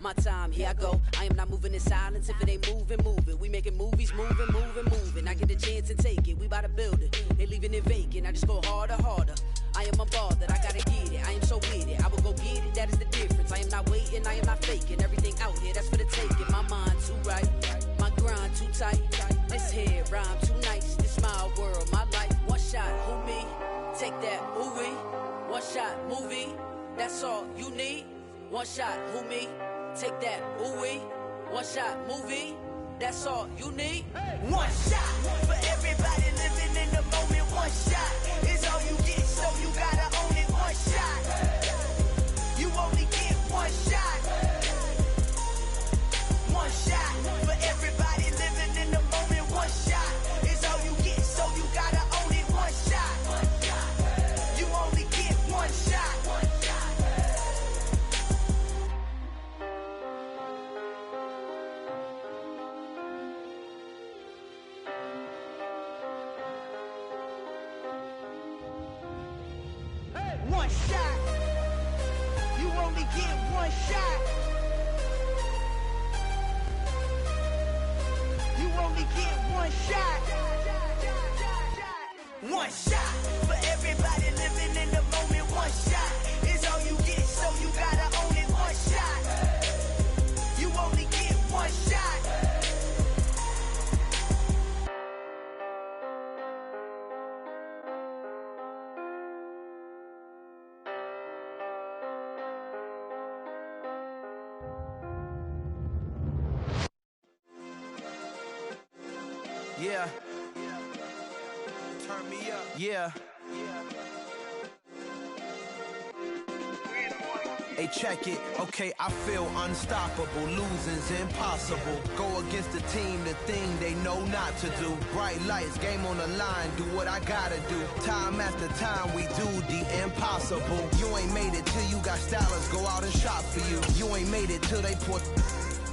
my time, here I go. I am not moving in silence. If it ain't moving, move it. We making movies, moving, moving, moving. I get a chance and take it. We bout to build it. They leaving it vacant. I just go harder, harder. I am a ball that I gotta get it. I am so with it. I will go get it. That is the difference. I am not waiting. I am not faking. Everything out here, that's for the taking. My mind too right. My grind too tight. This head rhyme too nice. This my world, my life. One shot, who me? Take that, who we? One shot, movie. That's all you need. One shot, who me? Take that, ooh wee. One shot, movie. That's all you need. One shot for everybody living in the moment. One shot is all you get, so you gotta own it. One shot. You only get one shot. One shot for everybody living in the moment. One shot is all you get, so you gotta own it. One shot. You only get one shot. One shot. You only get one shot. You only get one shot. One shot for everybody living in the moment. One shot is all you get, so you gotta own it. One shot. You only get one shot. Yeah. Turn me up. Yeah. Hey, check it. Okay, I feel unstoppable. Losing's impossible. Go against the team, the thing they know not to do. Bright lights, game on the line. Do what I gotta do. Time after time, we do the impossible. You ain't made it till you got stylers go out and shop for you. You ain't made it till they put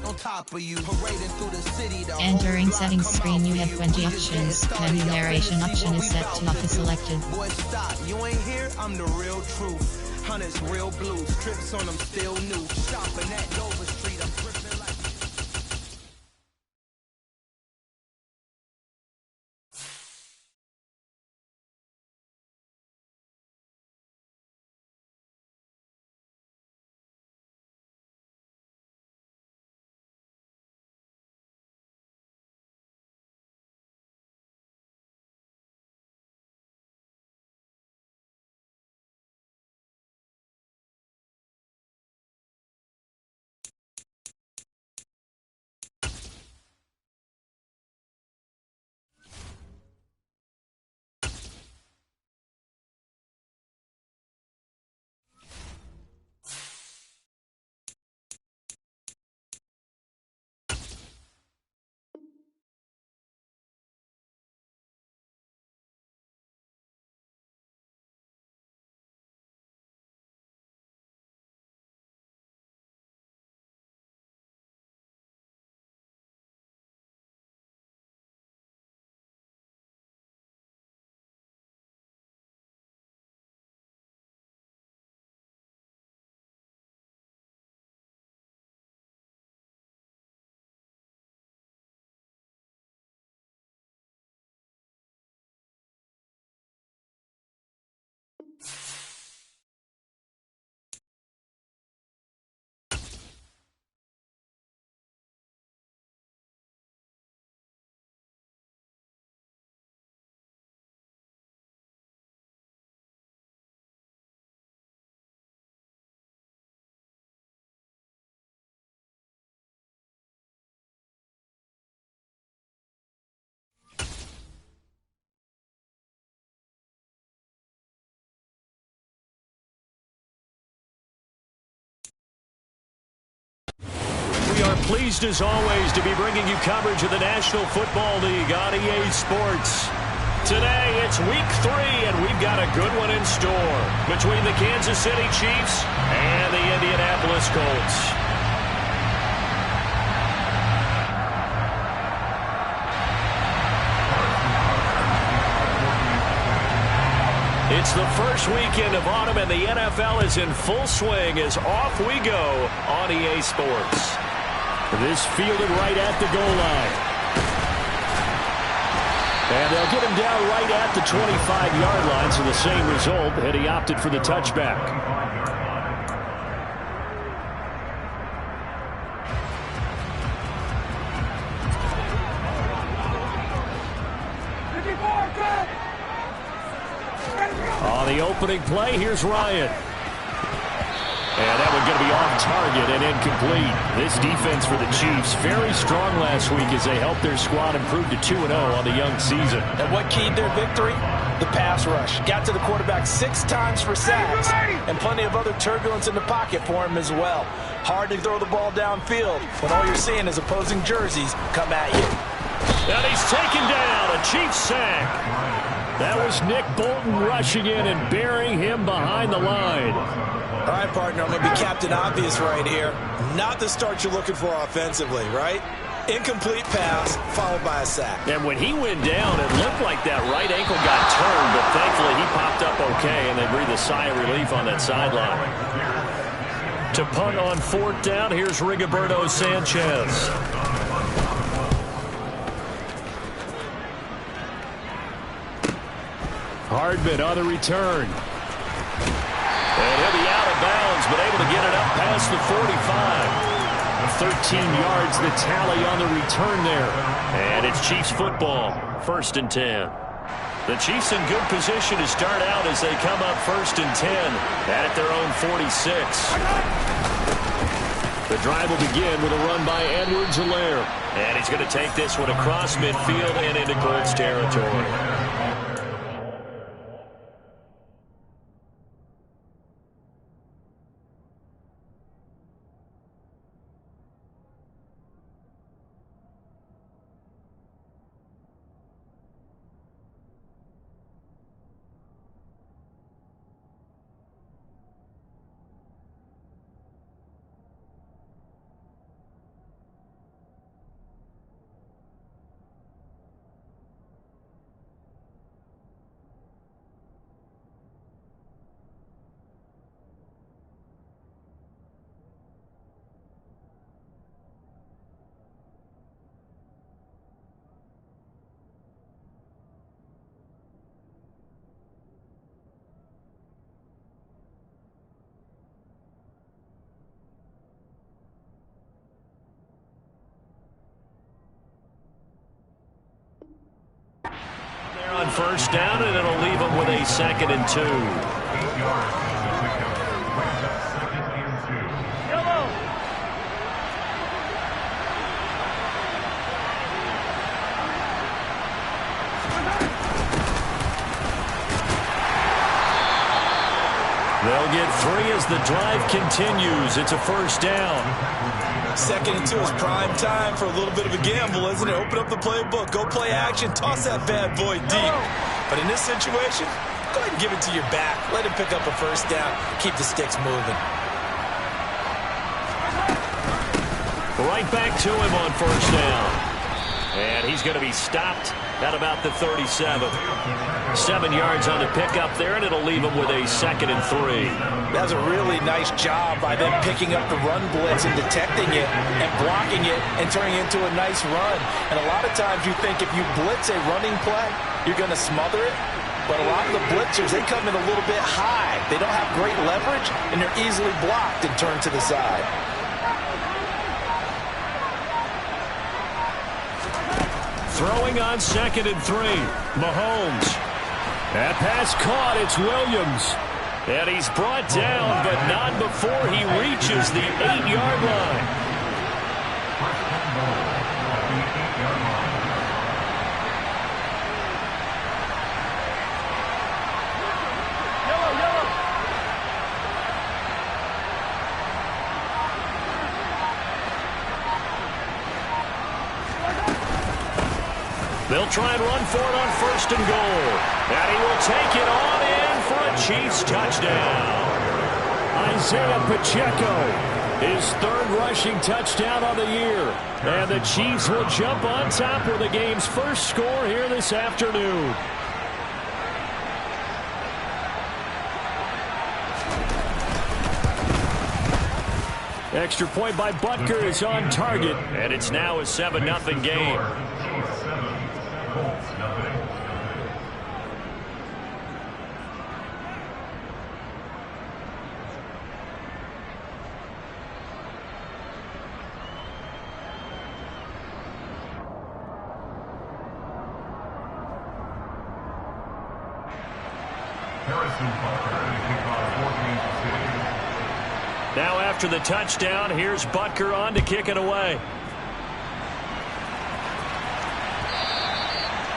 on top of you, parading through the city. And during settings screen you have 20 options. Menu narration option is set to offer selected. Boy, stop, you ain't here, I'm the real truth. Hunters, real blues, trips on them still new. Shopping at Dover Street, I'm tripping like... We are pleased as always to be bringing you coverage of the National Football League on EA Sports. Today it's week 3 and we've got a good one in store between the Kansas City Chiefs and the Indianapolis Colts. It's the first weekend of autumn, and the NFL is in full swing as off we go on EA Sports. This fielded right at the goal line. And they'll get him down right at the 25-yard line, so the same result, and he opted for the touchback. On the opening play, here's Ryan. And that one going to be off target and incomplete. This defense for the Chiefs, very strong last week as they helped their squad improve to 2-0 on the young season. And what keyed their victory? The pass rush. Got to the quarterback 6 times for sacks, and plenty of other turbulence in the pocket for him as well. Hard to throw the ball downfield when all you're seeing is opposing jerseys come at you. And he's taken down, a Chiefs sack. That was Nick Bolton rushing in and burying him behind the line. All right, partner, I'm going to be Captain Obvious right here. Not the start you're looking for offensively, right? Incomplete pass followed by a sack. And when he went down, it looked like that right ankle got turned, but thankfully he popped up okay, and they breathed a sigh of relief on that sideline. To punt on 4th down, here's Rigoberto Sanchez. Hardman on the return. And he'll be out of bounds, but able to get it up past the 45. 13 yards the tally on the return there. And it's Chiefs football, 1st and 10. The Chiefs in good position to start out as they come up 1st and 10 at their own 46. The drive will begin with a run by Edwards-Helaire. And he's going to take this one across midfield and into Colts territory. On 1st down, and it'll leave them with a 2nd and 2. They'll get 3 as the drive continues. It's a 1st down. 2nd and 2 is prime time for a little bit of a gamble, isn't it? Open up the playbook, go play action, toss that bad boy deep. But in this situation, go ahead and give it to your back. Let him pick up a 1st down, keep the sticks moving. Right back to him on 1st down. And he's going to be stopped at about the 37. 7 yards on the pickup there, and it'll leave him with a 2nd and 3. That's a really nice job by them picking up the run blitz and detecting it and blocking it and turning it into a nice run. And a lot of times you think if you blitz a running play, you're going to smother it. But a lot of the blitzers, they come in a little bit high. They don't have great leverage, and they're easily blocked and turned to the side. Throwing on 2nd and 3. Mahomes. That pass caught. It's Williams. And he's brought down, but not before he reaches the 8-yard line. They'll try and run for it on 1st and goal. And he will take it on in for a Chiefs touchdown. Isaiah Pacheco, his 3rd rushing touchdown on the year. And the Chiefs will jump on top with the game's first score here this afternoon. Extra point by Butker is on target, and it's now a 7-0 game. Now after the touchdown, here's Butker on to kick it away.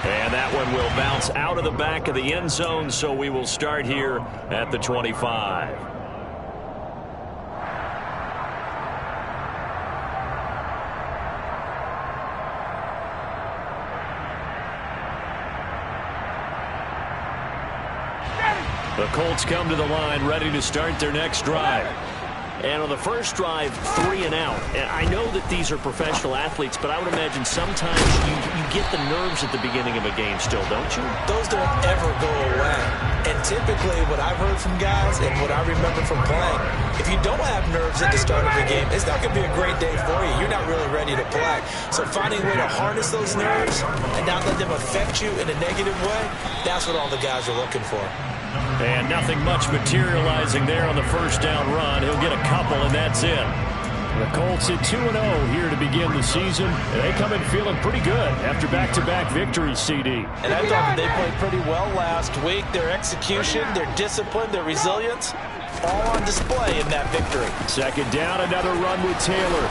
And that one will bounce out of the back of the end zone, so we will start here at the 25. The Colts come to the line ready to start their next drive. And on the first drive, 3 and out. And I know that these are professional athletes, but I would imagine sometimes you get the nerves at the beginning of a game still, don't you? Those don't ever go away. And typically what I've heard from guys and what I remember from playing, if you don't have nerves at the start of a game, it's not going to be a great day for you. You're not really ready to play. So finding a way to harness those nerves and not let them affect you in a negative way, that's what all the guys are looking for. And nothing much materializing there on the first down run. He'll get a couple, and that's it. The Colts at 2-0 here to begin the season. And they come in feeling pretty good after back-to-back victories, CD. And I thought that they played pretty well last week. Their execution, their discipline, their resilience, all on display in that victory. Second down, another run with Taylor.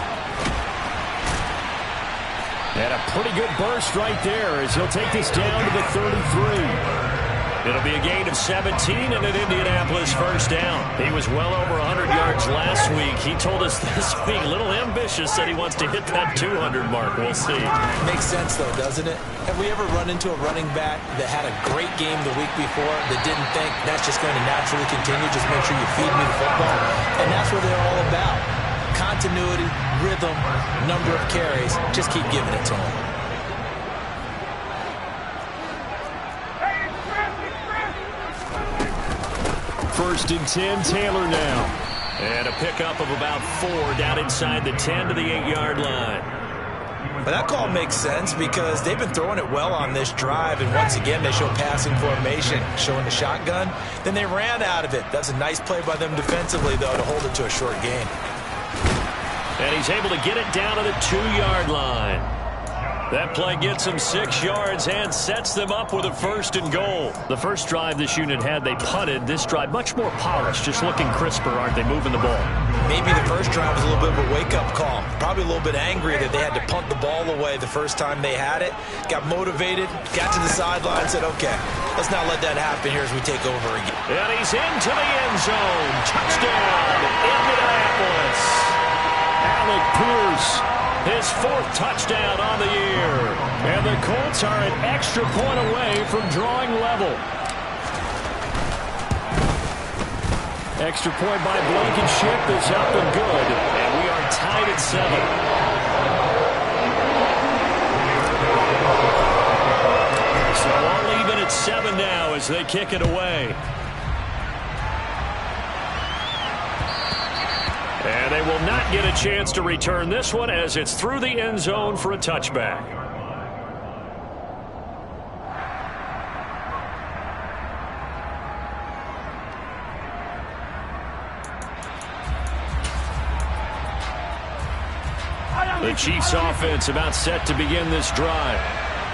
And a pretty good burst right there as he'll take this down to the 33. It'll be a gain of 17 and an Indianapolis first down. He was well over 100 yards last week. He told us this week, a little ambitious, said he wants to hit that 200 mark. We'll see. Makes sense, though, doesn't it? Have we ever run into a running back that had a great game the week before that didn't think that's just going to naturally continue, just make sure you feed me the football? And that's what they're all about. Continuity, rhythm, number of carries. Just keep giving it to them. First and 10, Taylor now. And a pickup of about 4 down inside the 10 to the 8-yard line. But that call makes sense because they've been throwing it well on this drive, and once again they show passing formation, showing the shotgun. Then they ran out of it. That's a nice play by them defensively, though, to hold it to a short gain. And he's able to get it down to the 2-yard line. That play gets them 6 yards and sets them up with a first and goal. The first drive this unit had, they punted. This drive, much more polished, just looking crisper, aren't they, moving the ball? Maybe the first drive was a little bit of a wake-up call. Probably a little bit angry that they had to punt the ball away the first time they had it. Got motivated, got to the sideline, said, okay, let's not let that happen here as we take over again. And he's into the end zone. Touchdown, Indianapolis. Alec Pierce. His 4th touchdown on the year. And the Colts are an extra point away from drawing level. Extra point by Blankenship is up and good. And we are tied at 7. So all even at 7 now as they kick it away. And they will not get a chance to return this one as it's through the end zone for a touchback. The Chiefs offense about set to begin this drive.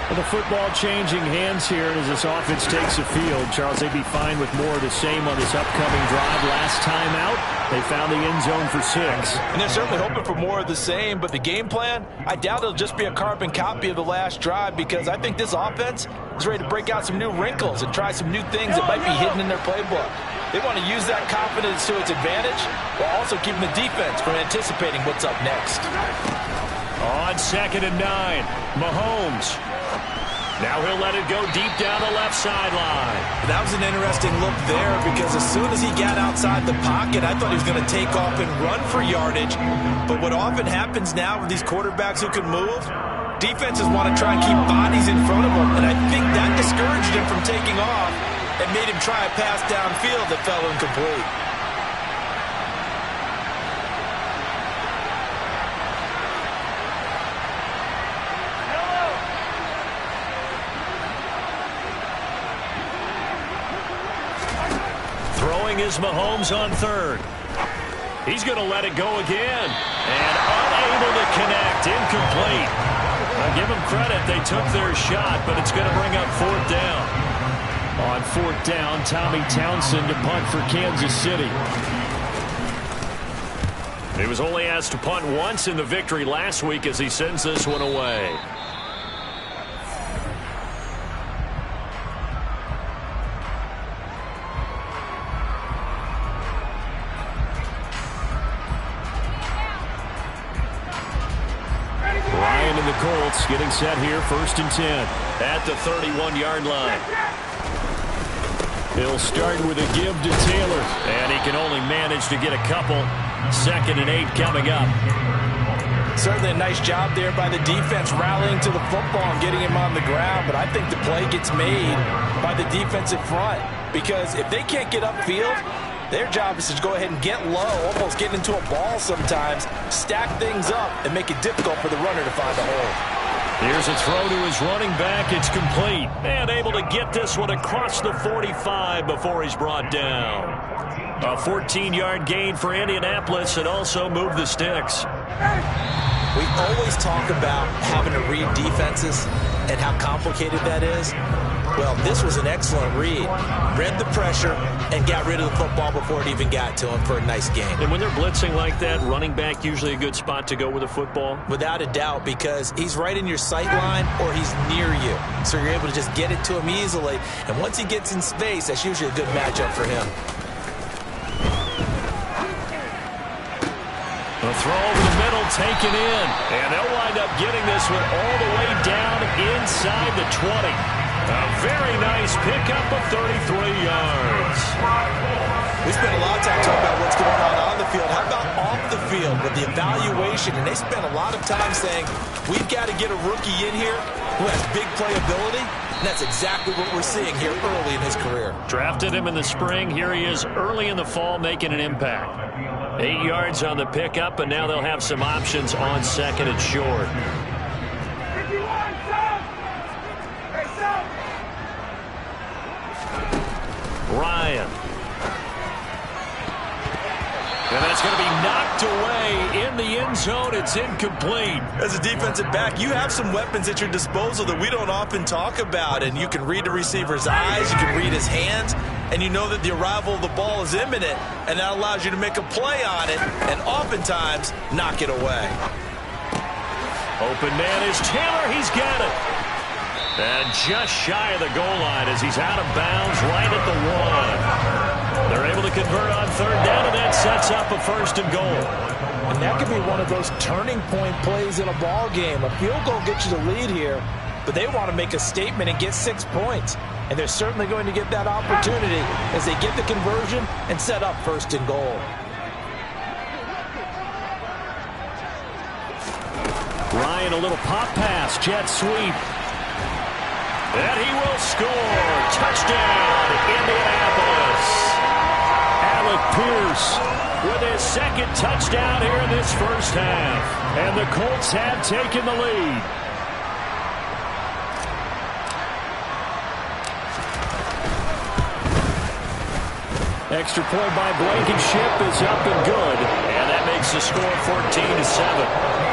Well, the football changing hands here as this offense takes the field. Charles, they'd be fine with more of the same on this upcoming drive. Last time out, they found the end zone for 6. And they're certainly hoping for more of the same, but the game plan, I doubt it'll just be a carbon copy of the last drive because I think this offense is ready to break out some new wrinkles and try some new things that might be hidden in their playbook. They want to use that confidence to its advantage while also keeping the defense from anticipating what's up next. On 2nd and 9, Mahomes. Now he'll let it go deep down the left sideline. That was an interesting look there because as soon as he got outside the pocket, I thought he was going to take off and run for yardage. But what often happens now with these quarterbacks who can move, defenses want to try and keep bodies in front of them. And I think that discouraged him from taking off and made him try a pass downfield that fell incomplete. is Mahomes on third. He's going to let it go again. And unable to connect. Incomplete. Now give them credit. They took their shot, but it's going to bring up fourth down. On fourth down, Tommy Townsend to punt for Kansas City. He was only asked to punt once in the victory last week as he sends this one away. Ryan and the Colts getting set here, 1st and 10 at the 31-yard line. He'll start with a give to Taylor, and he can only manage to get a couple. 2nd and 8 coming up. Certainly a nice job there by the defense rallying to the football and getting him on the ground, but I think the play gets made by the defensive front because if they can't get upfield, their job is to go ahead and get low, almost get into a ball sometimes, stack things up, and make it difficult for the runner to find a hole. Here's a throw to his running back. It's complete. And able to get this one across the 45 before he's brought down. A 14-yard gain for Indianapolis and also moved the sticks. We always talk about having to read defenses and how complicated that is. Well, this was an excellent read. Read the pressure and got rid of the football before it even got to him for a nice gain. And when they're blitzing like that, running back usually a good spot to go with a football? Without a doubt, because he's right in your sight line or he's near you. So you're able to just get it to him easily. And once he gets in space, that's usually a good matchup for him. A throw over the middle, taken in. And they'll wind up getting this one all the way down inside the 20. A very nice pickup of 33 yards. We spent a lot of time talking about what's going on the field. How about off the field with the evaluation? And they spent a lot of time saying, we've got to get a rookie in here who has big playability. And that's exactly what we're seeing here early in his career. Drafted him in the spring. Here he is early in the fall making an impact. 8 yards on the pickup, and now they'll have some options on 2nd and short. Ryan. And that's going to be knocked away in the end zone. It's incomplete. As a defensive back, you have some weapons at your disposal that we don't often talk about. And you can read the receiver's eyes, you can read his hands, and you know that the arrival of the ball is imminent. And that allows you to make a play on it and oftentimes knock it away. Open man is Taylor. He's got it. And just shy of the goal line as he's out of bounds right at the 1. They're able to convert on 3rd down, and that sets up a 1st and goal. And that could be one of those turning point plays in a ball game. A field goal gets you the lead here, but they want to make a statement and get 6 points. And they're certainly going to get that opportunity as they get the conversion and set up 1st and goal. Ryan, a little pop pass, jet sweep. And he will score. Touchdown, Indianapolis. Alec Pierce with his 2nd touchdown here in this first half. And the Colts have taken the lead. Extra point by Blankenship is up and good. And that makes the score 14-7.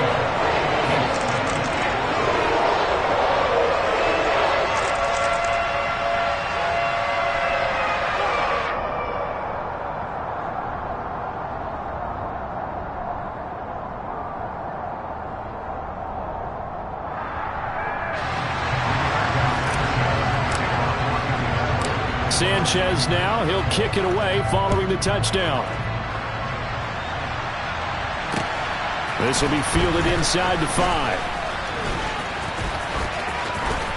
Sanchez now, he'll kick it away following the touchdown. This will be fielded inside the 5.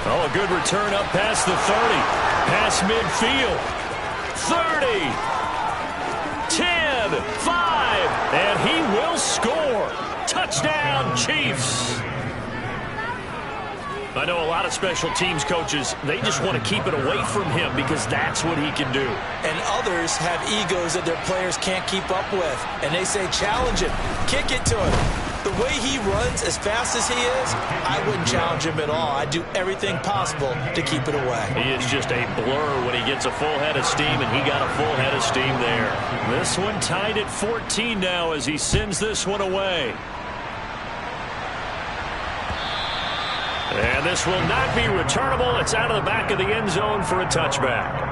Oh, a good return up past the 30. Past midfield. 30. 10. 5. And he will score. Touchdown, Chiefs. I know a lot of special teams coaches, they just want to keep it away from him because that's what he can do. And others have egos that their players can't keep up with. And they say, challenge him, kick it to him. The way he runs, as fast as he is, I wouldn't challenge him at all. I'd do everything possible to keep it away. He is just a blur when he gets a full head of steam, and he got a full head of steam there. This one tied at 14 now as he sends this one away. And this will not be returnable. It's out of the back of the end zone for a touchback.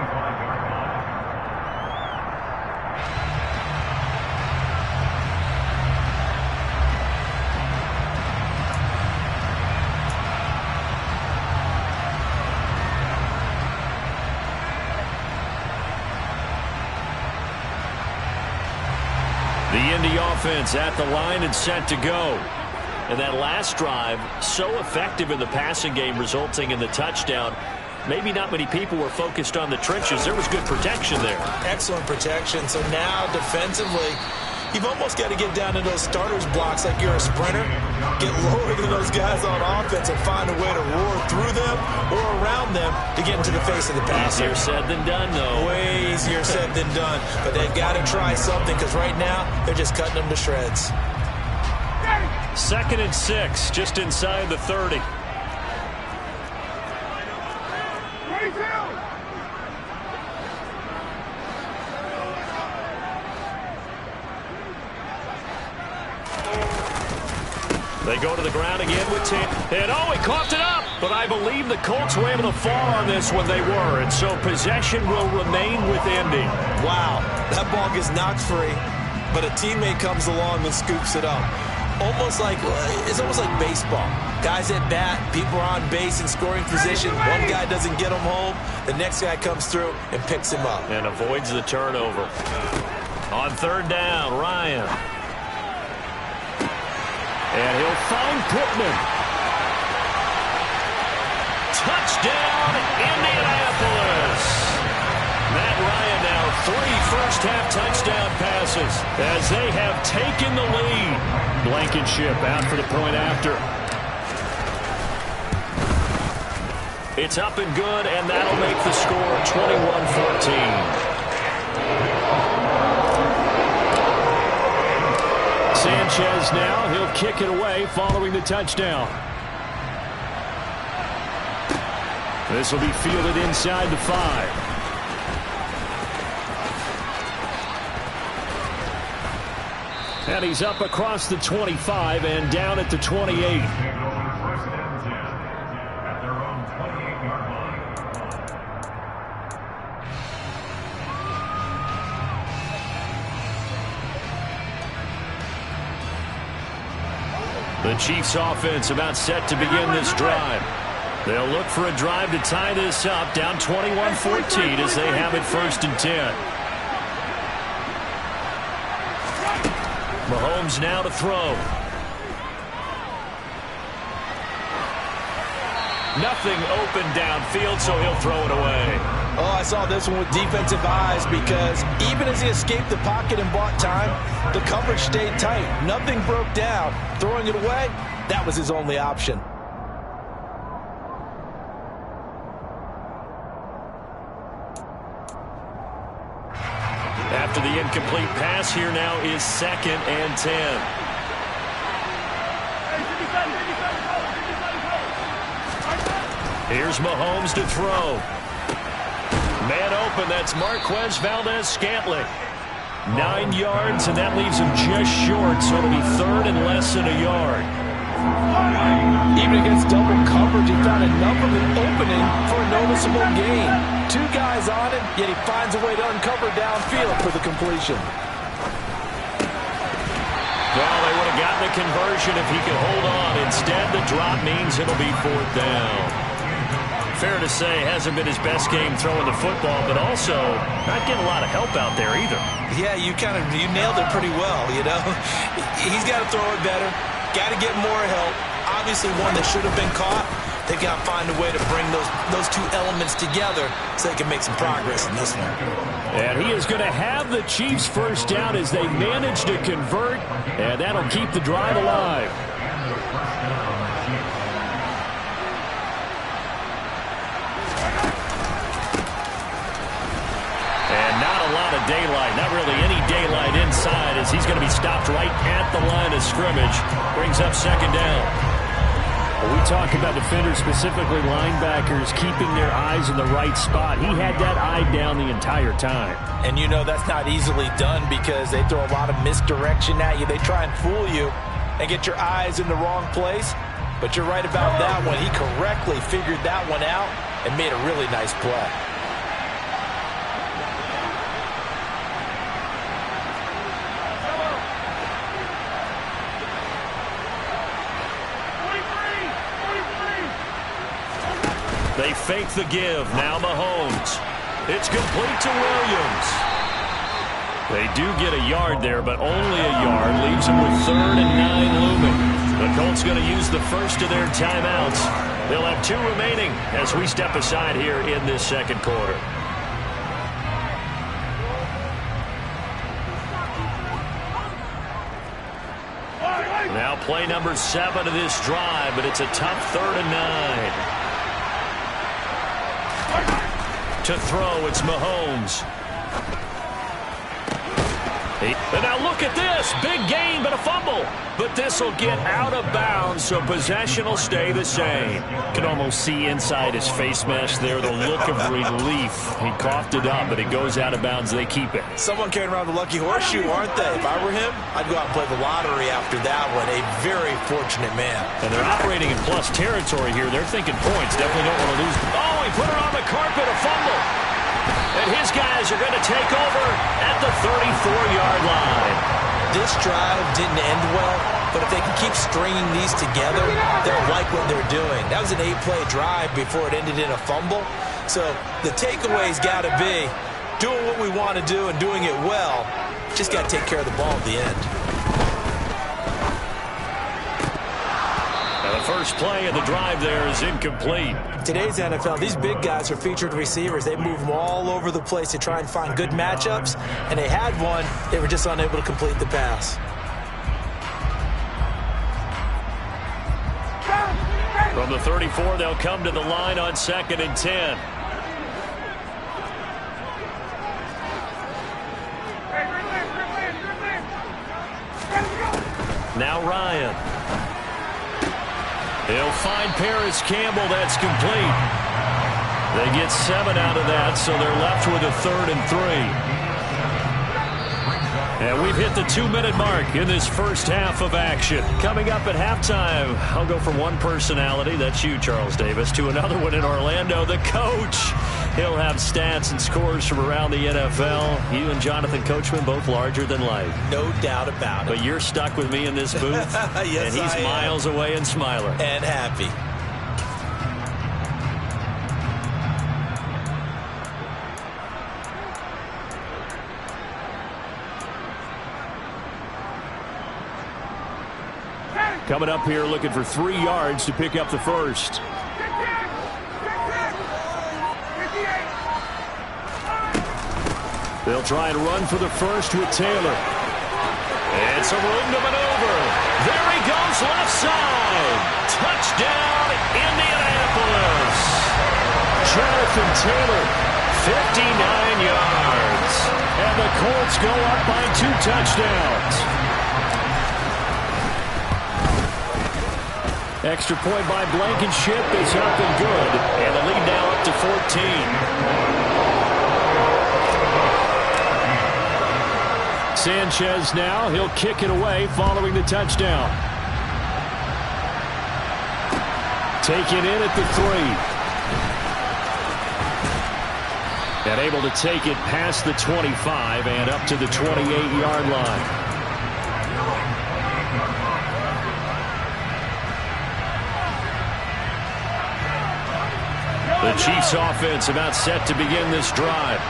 The Indy offense at the line and set to go. And that last drive, so effective in the passing game, resulting in the touchdown. Maybe not many people were focused on the trenches. There was good protection there. Excellent protection. So now defensively, you've almost got to get down to those starters blocks like you're a sprinter. Get lower than those guys on offense and find a way to roar through them or around them to get into the face of the passer. Easier said than done, though. Way easier said than done. But they've got to try something because right now they're just cutting them to shreds. 2nd and 6, just inside the 30. They go to the ground again with 10. And oh, he coughed it up. But I believe the Colts were able to fall on this when they were. And so possession will remain with Indy. Wow, that ball gets knocked free, but a teammate comes along and scoops it up. It's almost like baseball. Guys at bat, people are on base in scoring position. One guy doesn't get him home. The next guy comes through and picks him up. And avoids the turnover. On 3rd down, Ryan. And he'll find Pittman. Touchdown, Indianapolis. Matt Ryan now 3 first-half touchdown passes as they have taken the lead. Blankenship out for the point after. It's up and good, and that'll make the score 21-14. Sanchez now, he'll kick it away following the touchdown. This will be fielded inside the 5. And he's up across the 25 and down at the 28. The Chiefs offense about set to begin this drive. They'll look for a drive to tie this up, down 21-14 as they have it 1st and 10. Mahomes now to throw. Nothing open downfield, so he'll throw it away. Oh, I saw this one with defensive eyes because even as he escaped the pocket and bought time, the coverage stayed tight. Nothing broke down. Throwing it away, that was his only option. After the incomplete pass, here now is 2nd and 10. Here's Mahomes to throw. Man open, that's Marquez Valdes-Scantling. 9 yards, and that leaves him just short, so it'll be 3rd and less than a yard. Even against double coverage, he found enough of an opening for a noticeable gain. 2 guys on him, yet he finds a way to uncover downfield for the completion. Well, they would have gotten the conversion if he could hold on. Instead, the drop means it'll be 4th down. Fair to say, hasn't been his best game throwing the football, but also not getting a lot of help out there either. Yeah, you nailed it pretty well, you know. He's got to throw it better, got to get more help. Obviously one that should have been caught. They got to find a way to bring those 2 elements together so they can make some progress in this one. And he is going to have the Chiefs 1st down as they manage to convert, and that'll keep the drive alive. And not a lot lot of daylight. Not really any daylight inside as he's going to be stopped right at the line of scrimmage. Brings up second down. We talk about defenders, specifically linebackers, keeping their eyes in the right spot. He had that eye down the entire time. And you know that's not easily done because they throw a lot of misdirection at you. They try and fool you and get your eyes in the wrong place. But you're right about that one. He correctly figured that one out and made a really nice play. They fake the give. Now Mahomes. It's complete to Williams. They do get a yard there, but only a yard. Leaves them with 3rd and 9 looming. The Colts going to use the first of their timeouts. They'll have 2 remaining as we step aside here in this second quarter. Now play number 7 of this drive, but it's a tough 3rd and 9. To throw, it's Mahomes. And now look at this. Big gain, but a fumble. But this will get out of bounds, so possession will stay the same. Can almost see inside his face mesh there the look of relief. He coughed it up, but it goes out of bounds. They keep it. Someone carrying around the lucky horseshoe, aren't they? If I were him, I'd go out and play the lottery after that one. A very fortunate man. And they're operating in plus territory here. They're thinking points. Definitely don't want to lose. Oh, he put it on the carpet, a fumble. And his guys are going to take over at the 34-yard line. This drive didn't end well, but if they can keep stringing these together, they'll like what they're doing. That was an 8-play drive before it ended in a fumble. So the takeaway's got to be doing what we want to do and doing it well. Just got to take care of the ball at the end. Now the first play of the drive there is incomplete. Today's NFL, these big guys are featured receivers. They move them all over the place to try and find good matchups, and they had one. They were just unable to complete the pass. From the 34, they'll come to the line on 2nd and 10. Now Ryan. He'll find Paris Campbell. That's complete. They get 7 out of that, so they're left with a 3rd and 3. And we've hit the 2-minute mark in this first half of action. Coming up at halftime, I'll go from one personality, that's you, Charles Davis, to another one in Orlando, the coach. He'll have stats and scores from around the NFL. You and Jonathan Coachman, both larger than life. No doubt about it. But you're stuck with me in this booth. Yes, and he's miles away and smiling. And happy. Coming up here looking for 3 yards to pick up the first. They'll try and run for the first with Taylor. It's a room to maneuver. There he goes, left side. Touchdown, Indianapolis. Jonathan Taylor, 59 yards. And the Colts go up by 2 touchdowns. Extra point by Blankenship is up and good. And the lead now up to 14. Sanchez now, he'll kick it away following the touchdown. Taken in at the 3. And able to take it past the 25 and up to the 28-yard line. The Chiefs offense about set to begin this drive.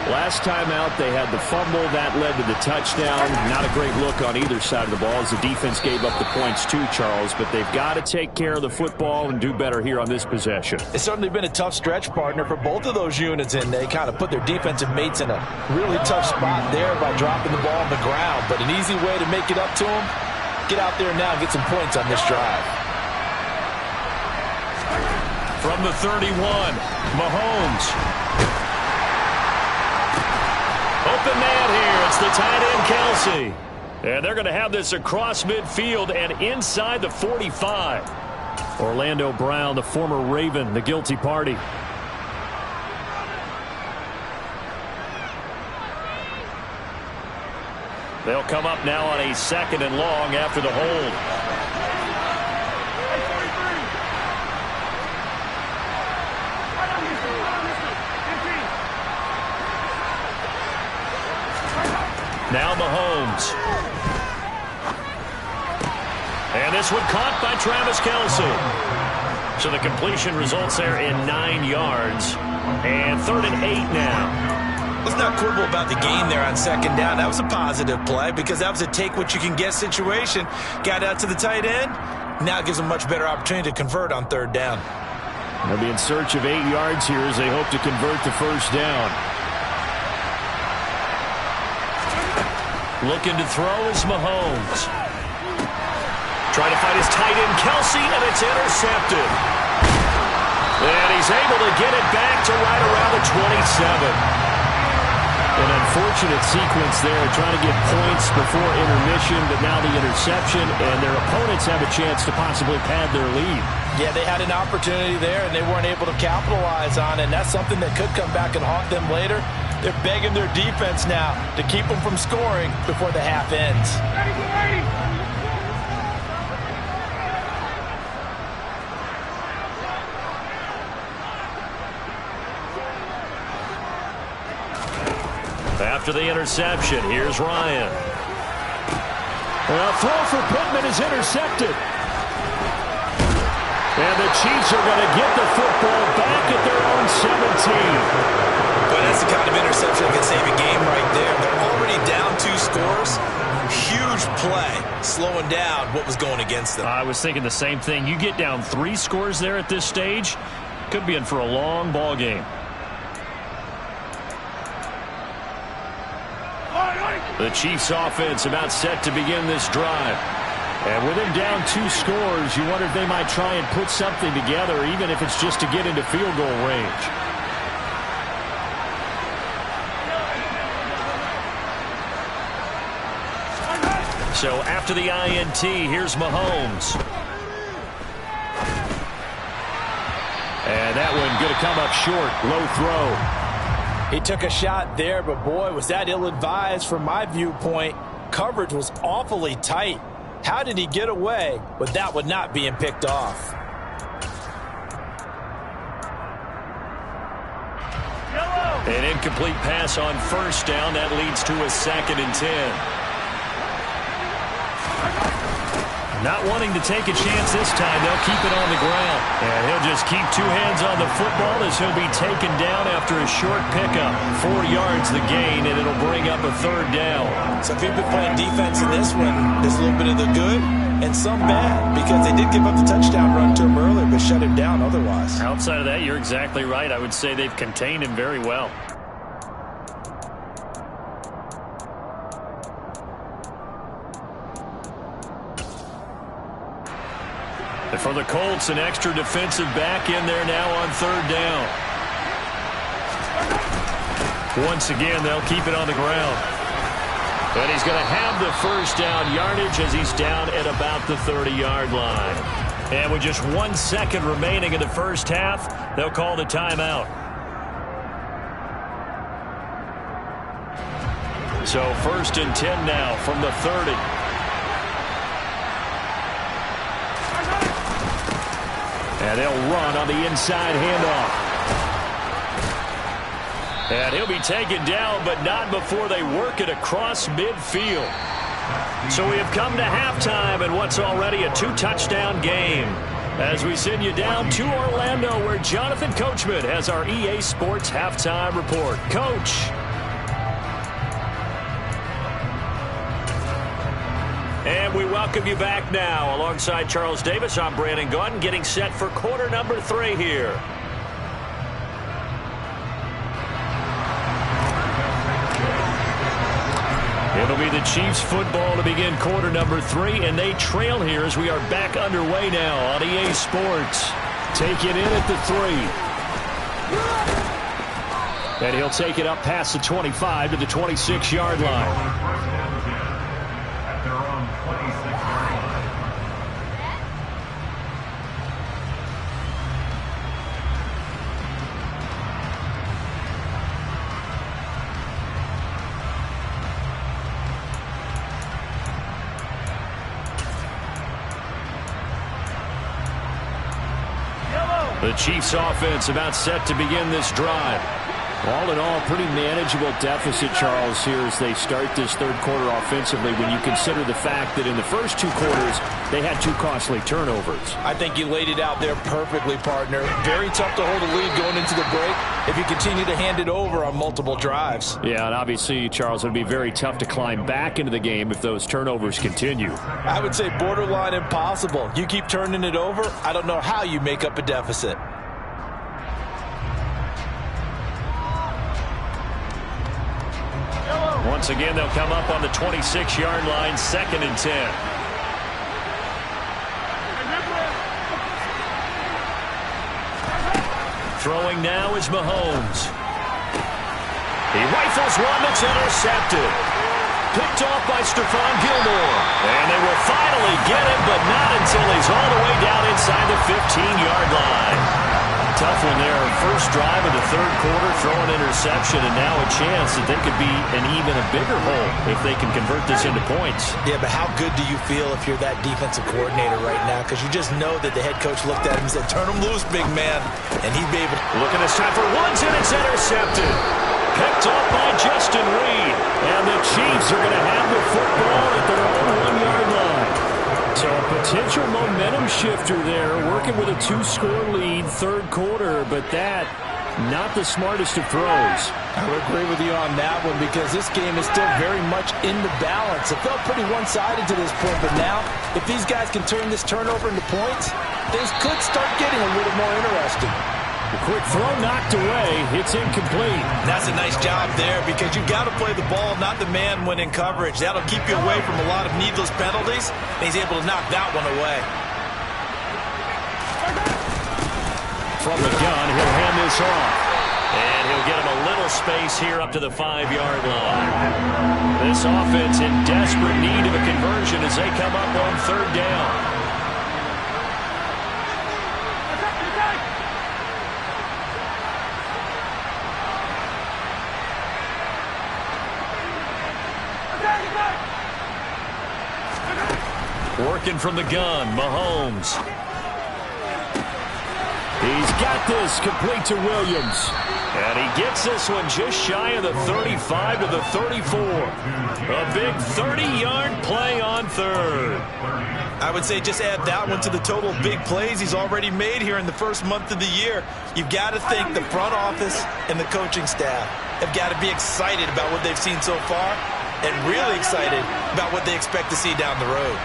Last time out, they had the fumble. That led to the touchdown. Not a great look on either side of the ball as the defense gave up the points too, Charles. But they've got to take care of the football and do better here on this possession. It's certainly been a tough stretch, partner, for both of those units, and they kind of put their defensive mates in a really tough spot there by dropping the ball on the ground. But an easy way to make it up to them, get out there now and get some points on this drive. From the 31, Mahomes. open man here. It's the tight end, Kelce. And they're going to have this across midfield and inside the 45. Orlando Brown, the former Raven, the guilty party. They'll come up now on a 2nd and long after the hold. Now Mahomes. And this one caught by Travis Kelce. So the completion results there in 9 yards. And 3rd and 8 now. Let's not quibble about the gain there on 2nd down. That was a positive play because that was a take-what-you-can-get situation. Got out to the tight end. Now gives them much better opportunity to convert on 3rd down. They'll be in search of 8 yards here as they hope to convert the 1st down. Looking to throw is Mahomes. Trying to find his tight end, Kelce, and it's intercepted. And he's able to get it back to right around the 27. An unfortunate sequence there, trying to get points before intermission, but now the interception, and their opponents have a chance to possibly pad their lead. Yeah, they had an opportunity there, and they weren't able to capitalize on it, and that's something that could come back and haunt them later. They're begging their defense now to keep them from scoring before the half ends. After the interception, here's Ryan. Well, throw for Pittman is intercepted. And the Chiefs are going to get the football back at their own 17. But that's the kind of interception that can save a game right there. They're already down 2 scores. Huge play, slowing down what was going against them. I was thinking the same thing. You get down 3 scores there at this stage, could be in for a long ball game. The Chiefs offense about set to begin this drive. And with them down 2 scores, you wonder if they might try and put something together, even if it's just to get into field goal range. So after the INT, here's Mahomes. And that one going to come up short. Low throw. He took a shot there, but boy, was that ill-advised from my viewpoint. Coverage was awfully tight. How did he get away with that one not being picked off? An incomplete pass on 1st down. That leads to a 2nd and 10. Not wanting to take a chance this time, they'll keep it on the ground. And he'll just keep 2 hands on the football as he'll be taken down after a short pickup. 4 yards the gain, and it'll bring up a 3rd down. So if you've been playing defense in this one, there's a little bit of the good and some bad, because they did give up the touchdown run to him earlier, but shut him down otherwise. Outside of that, you're exactly right. I would say they've contained him very well. And for the Colts, an extra defensive back in there now on 3rd down. Once again, they'll keep it on the ground. And he's going to have the 1st down yardage as he's down at about the 30-yard line. And with just 1 second remaining in the 1st half, they'll call the timeout. So 1st and 10 now from the 30. And they'll run on the inside handoff. And he'll be taken down, but not before they work it across midfield. So we have come to halftime in what's already a 2-touchdown game, as we send you down to Orlando, where Jonathan Coachman has our EA Sports halftime report. Coach. And we welcome you back now. Alongside Charles Davis, I'm Brandon Gaudin, getting set for quarter number 3 here. It'll be the Chiefs football to begin quarter number 3, and they trail here as we are back underway now on EA Sports. Take it in at the 3. And he'll take it up past the 25 to the 26-yard line. The Chiefs offense about set to begin this drive. All in all, pretty manageable deficit, Charles, here as they start this third quarter offensively when you consider the fact that in the first two quarters, they had two costly turnovers. I think you laid it out there perfectly, partner. Very tough to hold a lead going into the break if you continue to hand it over on multiple drives. Yeah, and obviously, Charles, it would be very tough to climb back into the game if those turnovers continue. I would say borderline impossible. You keep turning it over, I don't know how you make up a deficit. Once again, they'll come up on the 26-yard line, 2nd and 10. Throwing now is Mahomes. He rifles one that's intercepted. Picked off by Stephon Gilmore. And they will finally get him, but not until he's all the way down inside the 15-yard line. Tough one there. First drive of the third quarter, throw an interception, and now a chance that they could be an even a bigger hole if they can convert this into points. Yeah, but how good do you feel if you're that defensive coordinator right now? Because you just know that the head coach looked at him and said, turn him loose, big man. And he'd be able to... Looking this time for Woods, and it's intercepted. Picked off by Justin Reed. And the Chiefs are going to have the football at their own 1-yard line. So a potential momentum shifter there, working with a 2-score lead, third quarter, but that, not the smartest of throws. I would agree with you on that one because this game is still very much in the balance. It felt pretty one-sided to this point, but now, if these guys can turn this turnover into points, things could start getting a little more interesting. The quick throw knocked away. It's incomplete. That's a nice job there because you've got to play the ball, not the man when in coverage. That'll keep you away from a lot of needless penalties, and he's able to knock that one away. From the gun, he'll hand this off. And he'll get him a little space here up to the 5-yard line. This offense in desperate need of a conversion as they come up on third down. Working from the gun, Mahomes. He's got this complete to Williams. And he gets this one just shy of the 35 to the 34. A big 30-yard play on third. I would say just add that one to the total of big plays he's already made here in the first month of the year. You've got to think the front office and the coaching staff have got to be excited about what they've seen so far and really excited about what they expect to see down the road.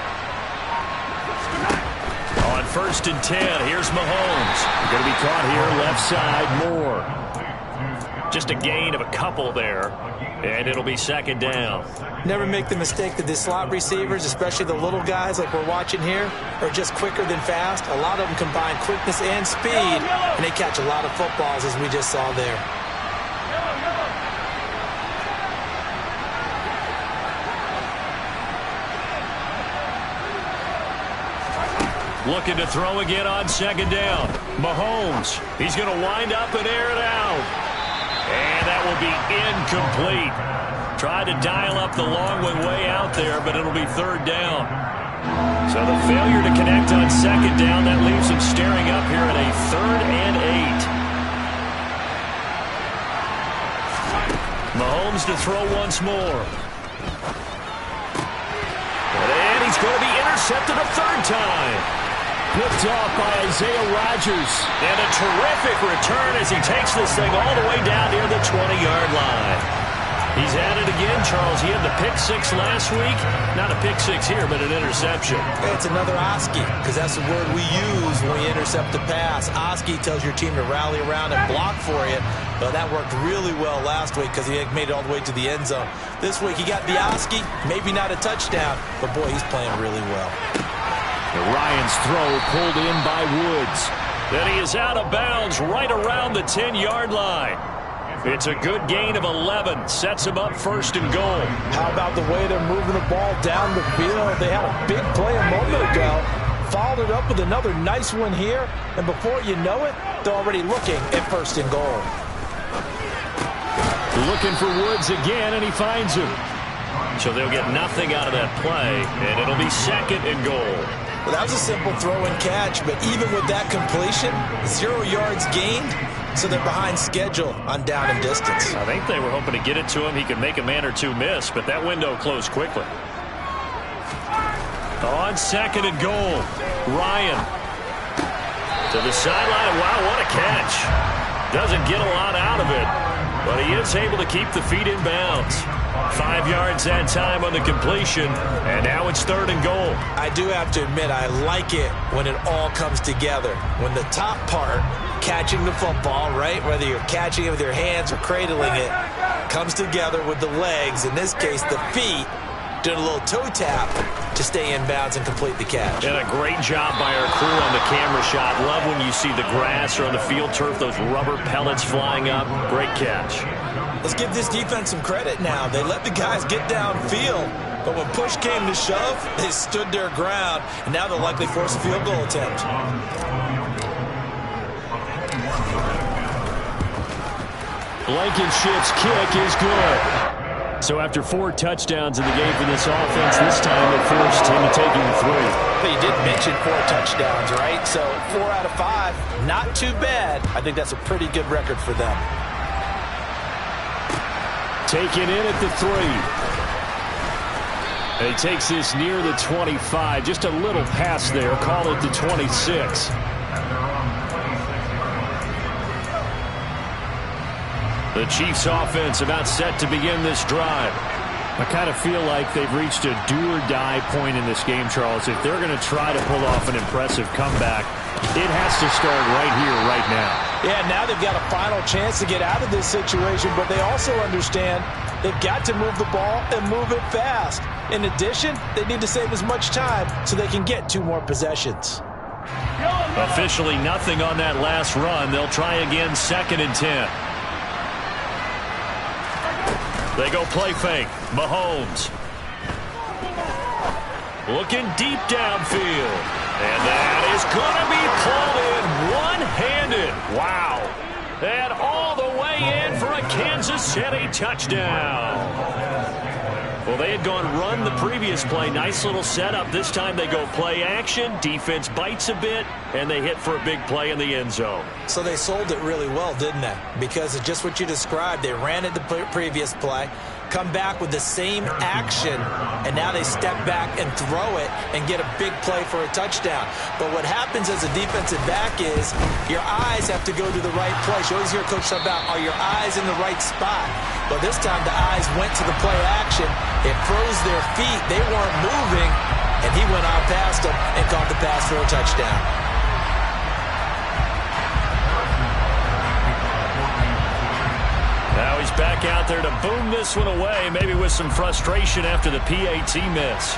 On 1st and 10, here's Mahomes. Going to be caught here left side, Moore. Just a gain of a couple there, and it'll be 2nd down. Never make the mistake that the slot receivers, especially the little guys like we're watching here, are just quicker than fast. A lot of them combine quickness and speed, and they catch a lot of footballs as we just saw there. Looking to throw again on 2nd down. Mahomes, he's going to wind up and air it out. And that will be incomplete. Tried to dial up the long one way out there, but it'll be 3rd down. So the failure to connect on 2nd down, that leaves him staring up here at a 3rd and 8. Mahomes to throw once more. And he's going to be intercepted a 3rd time. Picked off by Isaiah Rodgers. And a terrific return as he takes this thing all the way down near the 20-yard line. He's at it again, Charles. He had the pick 6 last week. Not a pick 6 here, but an interception. It's another Oski, because that's the word we use when we intercept a pass. Oski tells your team to rally around and block for you. But that worked really well last week because he made it all the way to the end zone. This week he got the Oski, maybe not a touchdown, but boy, he's playing really well. Ryan's throw pulled in by Woods. Then he is out of bounds right around the 10-yard line. It's a good gain of 11. Sets him up first and goal. How about the way they're moving the ball down the field? They had a big play a moment ago. Followed it up with another nice one here. And before you know it, they're already looking at first and goal. Looking for Woods again, and he finds him. So they'll get nothing out of that play, and it'll be second and goal. Well, that was a simple throw and catch, but even with that completion, 0 yards gained, so they're behind schedule on down and distance. I think they were hoping to get it to him. He could make a man or two miss, but that window closed quickly. On second and goal, Ryan to the sideline. Wow, what a catch. Doesn't get a lot out of it, but he is able to keep the feet in bounds. 5 yards that time on the completion, and now it's third and goal. I do have to admit, I like it when it all comes together. When the top part, catching the football, right, whether you're catching it with your hands or cradling it, comes together with the legs, in this case the feet, doing a little toe tap to stay in bounds and complete the catch. And a great job by our crew on the camera shot. Love when you see the grass or on the field turf, those rubber pellets flying up. Great catch. Let's give this defense some credit now. They let the guys get downfield, but when push came to shove, they stood their ground, and now they'll likely force a field goal attempt. Blankenship's kick is good. So after 4 touchdowns in the game for this offense, this time it forced him to take him 3. But you did mention 4 touchdowns, right? So 4 out of 5, not too bad. I think that's a pretty good record for them. Taken in at the 3. And he takes this near the 25. Just a little pass there. Call it the 26. The Chiefs offense about set to begin this drive. I kind of feel like they've reached a do-or-die point in this game, Charles. If they're going to try to pull off an impressive comeback, it has to start right here, right now. Yeah, now they've got a final chance to get out of this situation, but they also understand they've got to move the ball and move it fast. In addition, they need to save as much time so they can get 2 more possessions. Officially nothing on that last run. They'll try again, second and 10. They go play fake. Mahomes. Looking deep downfield. And that is going to be pulled in one-handed. Wow. And all the way in for a Kansas City touchdown. Well, they had gone run the previous play. Nice little setup. This time they go play action. Defense bites a bit, and they hit for a big play in the end zone. So they sold it really well, didn't they? Because it's just what you described. They ran it the previous play, come back with the same action, and now they step back and throw it and get a big play for a touchdown. But what happens as a defensive back is your eyes have to go to the right place. You always hear Coach talk about, are your eyes in the right spot? But this time the eyes went to the play action. It froze their feet. They weren't moving, and he went on past them and caught the pass for a touchdown. Now he's back out there to boom this one away, maybe with some frustration after the PAT miss.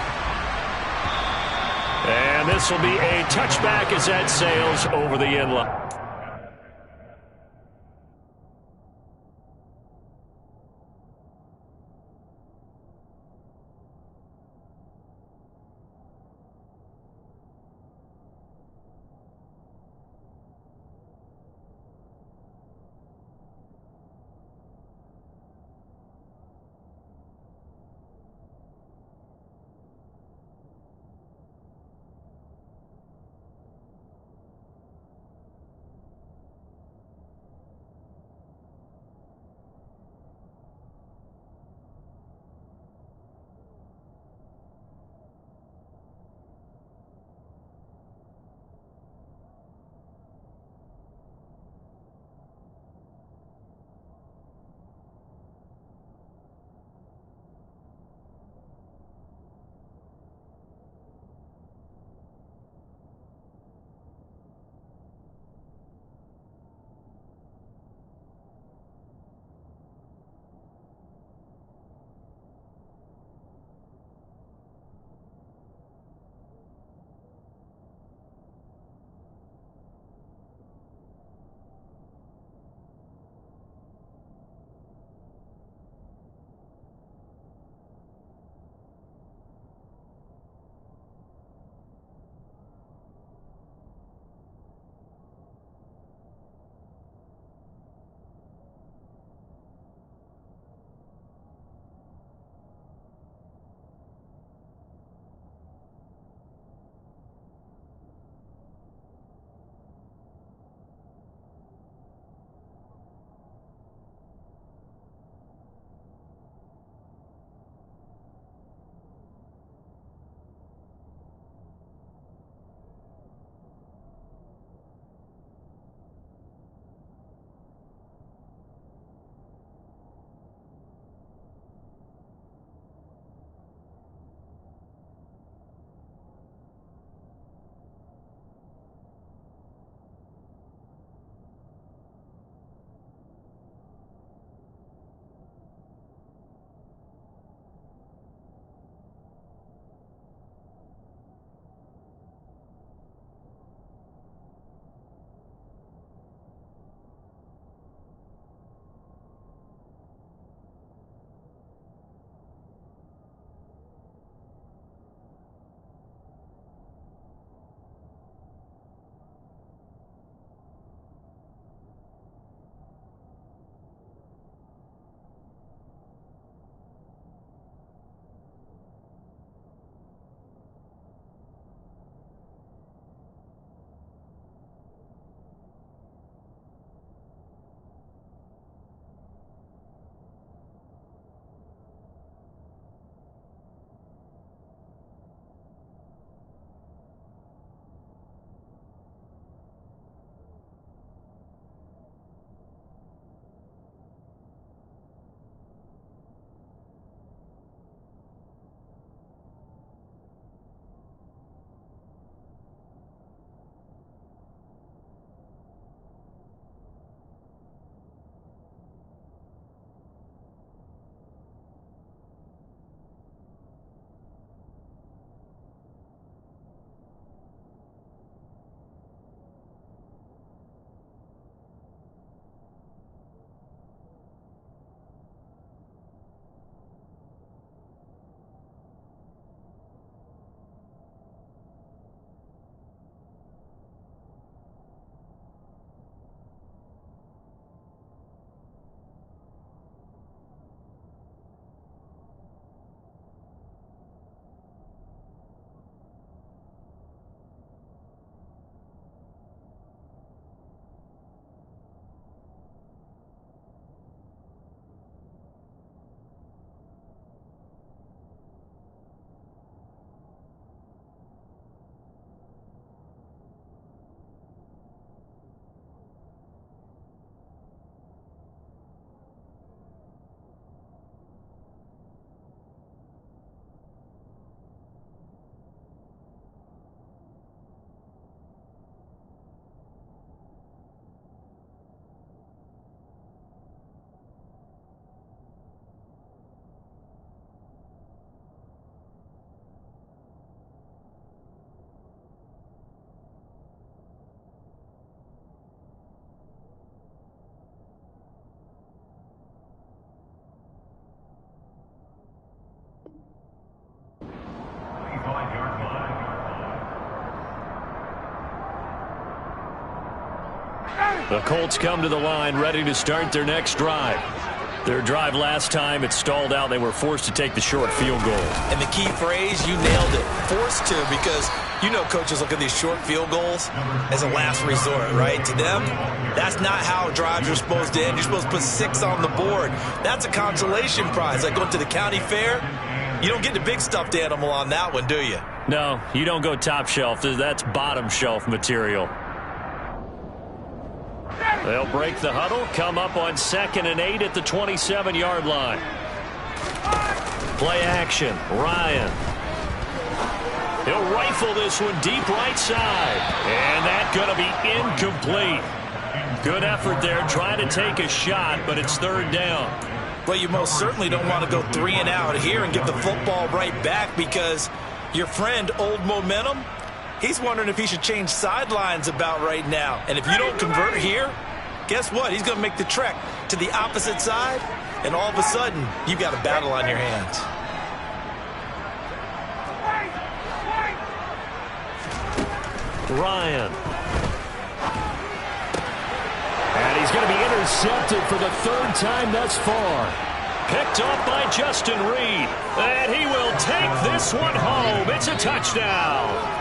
And this will be a touchback as that sails over the end line. The Colts come to the line ready to start their next drive. Their drive last time, it stalled out. They were forced to take the short field goal. And the key phrase, you nailed it. Forced to, because you know coaches look at these short field goals as a last resort, right? To them, that's not how drives are supposed to end. You're supposed to put 6 on the board. That's a consolation prize. Like going to the county fair, you don't get the big stuffed animal on that one, do you? No, you don't go top shelf. That's bottom shelf material. They'll break the huddle, come up on 2nd and 8 at the 27-yard line. Play action, Ryan. He'll rifle this one deep right side. And that's going to be incomplete. Good effort there, trying to take a shot, but it's 3rd down. Well, you most certainly don't want to go 3 and out here and give the football right back, because your friend, Old Momentum, he's wondering if he should change sidelines about right now. And if you don't convert here, guess what? He's going to make the trek to the opposite side, and all of a sudden, you've got a battle on your hands. Ryan. And he's going to be intercepted for the 3rd time thus far. Picked off by Justin Reed. And he will take this one home. It's a touchdown.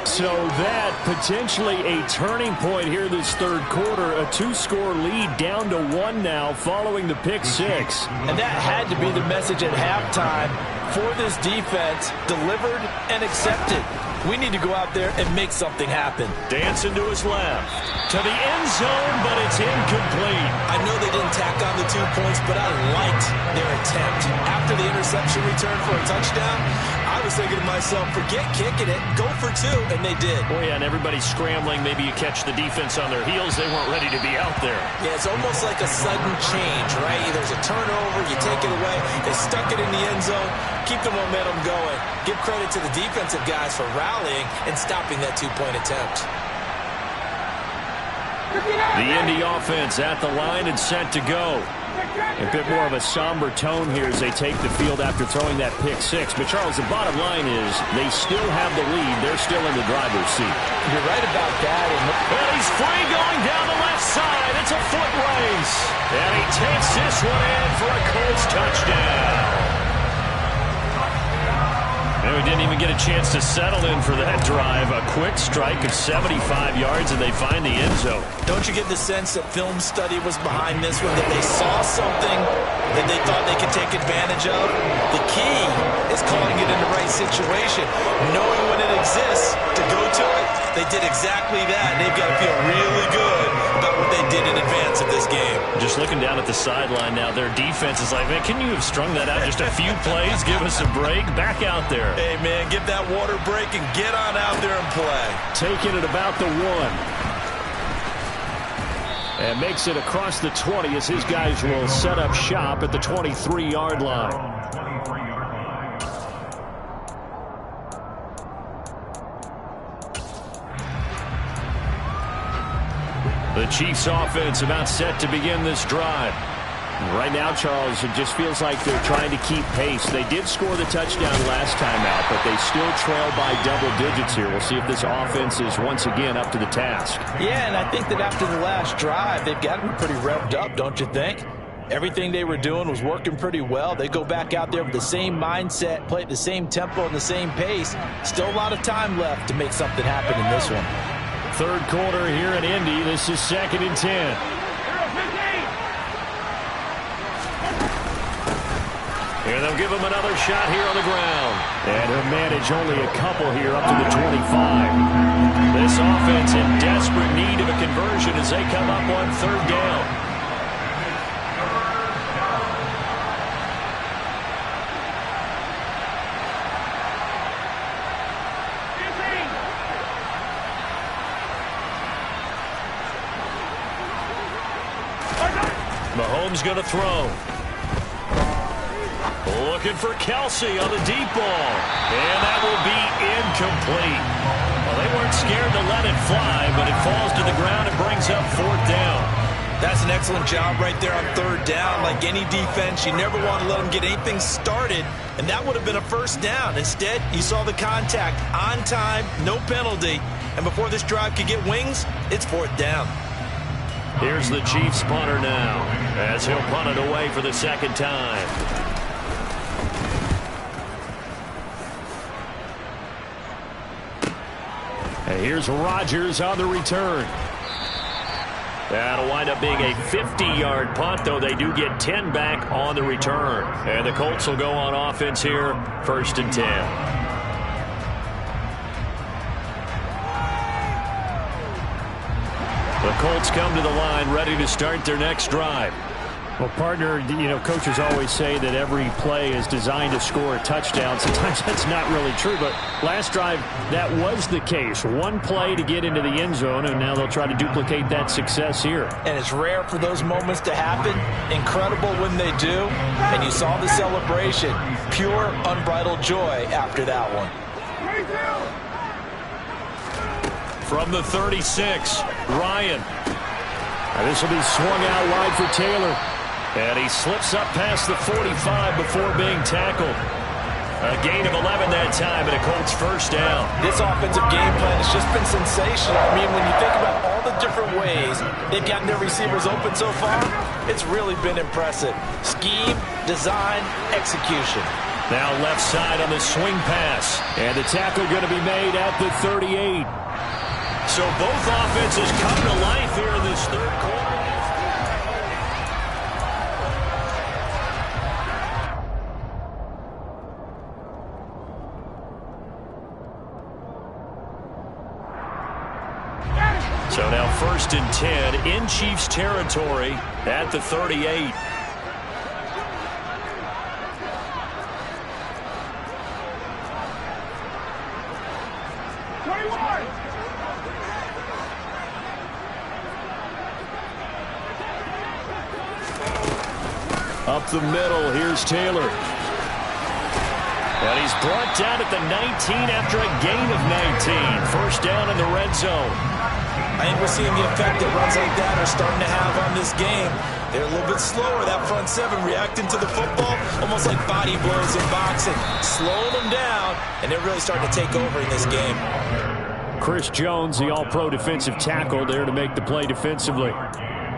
So that potentially a turning point here this 3rd quarter. A 2-score lead down to 1 now following the pick 6. And that had to be the message at halftime for this defense. Delivered and accepted. We need to go out there and make something happen. Dancing to his left. To the end zone, but it's incomplete. I know they didn't tack on the 2 points, but I liked their attempt. After the interception return for a touchdown, I was thinking to myself, forget kicking it, go for 2, and they did. Oh, yeah, and everybody's scrambling. Maybe you catch the defense on their heels. They weren't ready to be out there. Yeah, it's almost like a sudden change, right? There's a turnover, you take it away. They stuck it in the end zone. Keep the momentum going. Give credit to the defensive guys for rallying and stopping that 2-point attempt. The Indy offense at the line and set to go. A bit more of a somber tone here as they take the field after throwing that pick 6. But, Charles, the bottom line is they still have the lead. They're still in the driver's seat. You're right about that. And he's free going down the left side. It's a foot race. And he takes this one in for a Colts touchdown. And we didn't even get a chance to settle in for that drive. A quick strike of 75 yards, and they find the end zone. Don't you get the sense that film study was behind this one, that they saw something that they thought they could take advantage of? The key is calling it in the right situation. Knowing when it exists to go to it, they did exactly that. They've got to feel really good about what they did in advance of this game. Just looking down at the sideline now, their defense is like, man, can you have strung that out just a few plays? Give us a break. Back out there. Hey, man, give that water break and get on out there and play. Taking it about the 1. And makes it across the 20 as his guys will set up shop at the 23-yard line. The Chiefs offense about set to begin this drive. Right now, Charles, it just feels like they're trying to keep pace. They did score the touchdown last time out, but they still trail by double digits here. We'll see if this offense is once again up to the task. Yeah, and I think that after the last drive, they've got to be pretty revved up, don't you think? Everything they were doing was working pretty well. They go back out there with the same mindset, play at the same tempo and the same pace. Still a lot of time left to make something happen in this one. 3rd quarter here in Indy. This is 2nd and 10. Here they'll give him another shot here on the ground. And he'll manage only a couple here up to the 25. This offense in desperate need of a conversion as they come up on 3rd down. Mahomes going to throw. Looking for Kelsey on the deep ball. And that will be incomplete. Well, they weren't scared to let it fly, but it falls to the ground and brings up 4th down. That's an excellent job right there on 3rd down. Like any defense, you never want to let them get anything started, and that would have been a 1st down. Instead, you saw the contact on time, no penalty, and before this drive could get wings, it's 4th down. Here's the Chiefs punter now, as he'll punt it away for the second time. And here's Rodgers on the return. That'll wind up being a 50-yard punt, though they do get 10 back on the return. And the Colts will go on offense here, 1st and 10. The Colts come to the line, ready to start their next drive. Well, partner, coaches always say that every play is designed to score a touchdown. Sometimes that's not really true, but last drive, that was the case. One play to get into the end zone, and now they'll try to duplicate that success here. And it's rare for those moments to happen. Incredible when they do. And you saw the celebration. Pure, unbridled joy after that one. From the 36, Ryan. And this will be swung out wide for Taylor. And he slips up past the 45 before being tackled. A gain of 11 that time, and a Colts first down. This offensive game plan has just been sensational. I mean, when you think about all the different ways they've gotten their receivers open so far, it's really been impressive. Scheme, design, execution. Now left side on the swing pass. And the tackle going to be made at the 38. So both offenses come to life here in this third quarter. So now 1st and 10 in Chiefs territory at the 38. Up the middle, here's Taylor. And he's brought down at the 19 after a gain of 19. First down in the red zone. I think we're seeing the effect that runs like that are starting to have on this game. They're a little bit slower, that front seven, reacting to the football, almost like body blows in boxing. Slowing them down, and they're really starting to take over in this game. Chris Jones, the all-pro defensive tackle, there to make the play defensively.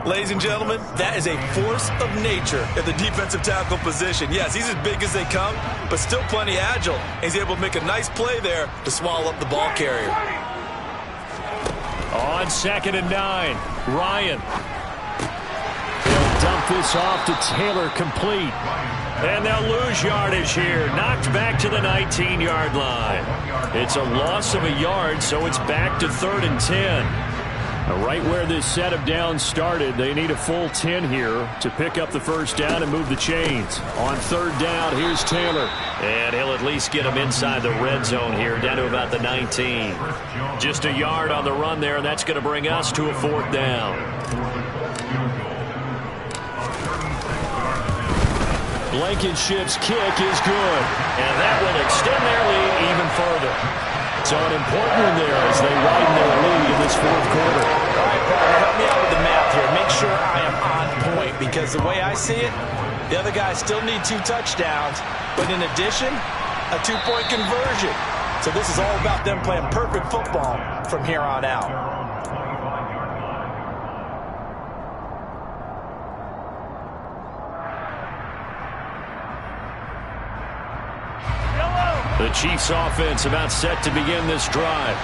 Ladies and gentlemen, that is a force of nature at the defensive tackle position. Yes, he's as big as they come, but still plenty agile. He's able to make a nice play there to swallow up the ball carrier. On 2nd and 9, Ryan. They'll dump this off to Taylor, complete. And they'll lose yardage here. Knocked back to the 19-yard line. It's a loss of a yard, so it's back to 3rd and 10. Right where this set of downs started, they need a full 10 here to pick up the first down and move the chains. On 3rd down, here's Taylor. And he'll at least get him inside the red zone here, down to about the 19. Just a yard on the run there, and that's going to bring us to a 4th down. Blankenship's kick is good. And that will extend their lead even further. So an important one there as they widen their lead in this 4th quarter. All right, partner, help me out with the math here. Make sure I am on point, because the way I see it, the other guys still need 2 touchdowns, but in addition, a 2-point conversion. So this is all about them playing perfect football from here on out. The Chiefs offense about set to begin this drive.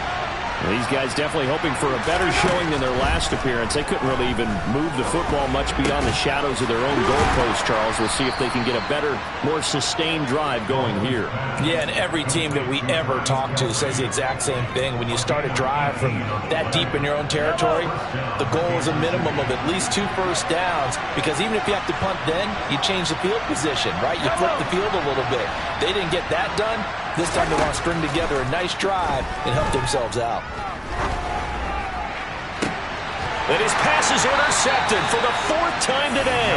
These guys definitely hoping for a better showing than their last appearance. They couldn't really even move the football much beyond the shadows of their own goalpost, Charles. We'll see if they can get a better, more sustained drive going here. Yeah, and every team that we ever talk to says the exact same thing. When you start a drive from that deep in your own territory, the goal is a minimum of at least 2 first downs, because even if you have to punt then, you change the field position, right? You flip the field a little bit. They didn't get that done. This time they want to string together a nice drive and help themselves out. And his pass is intercepted for the 4th time today.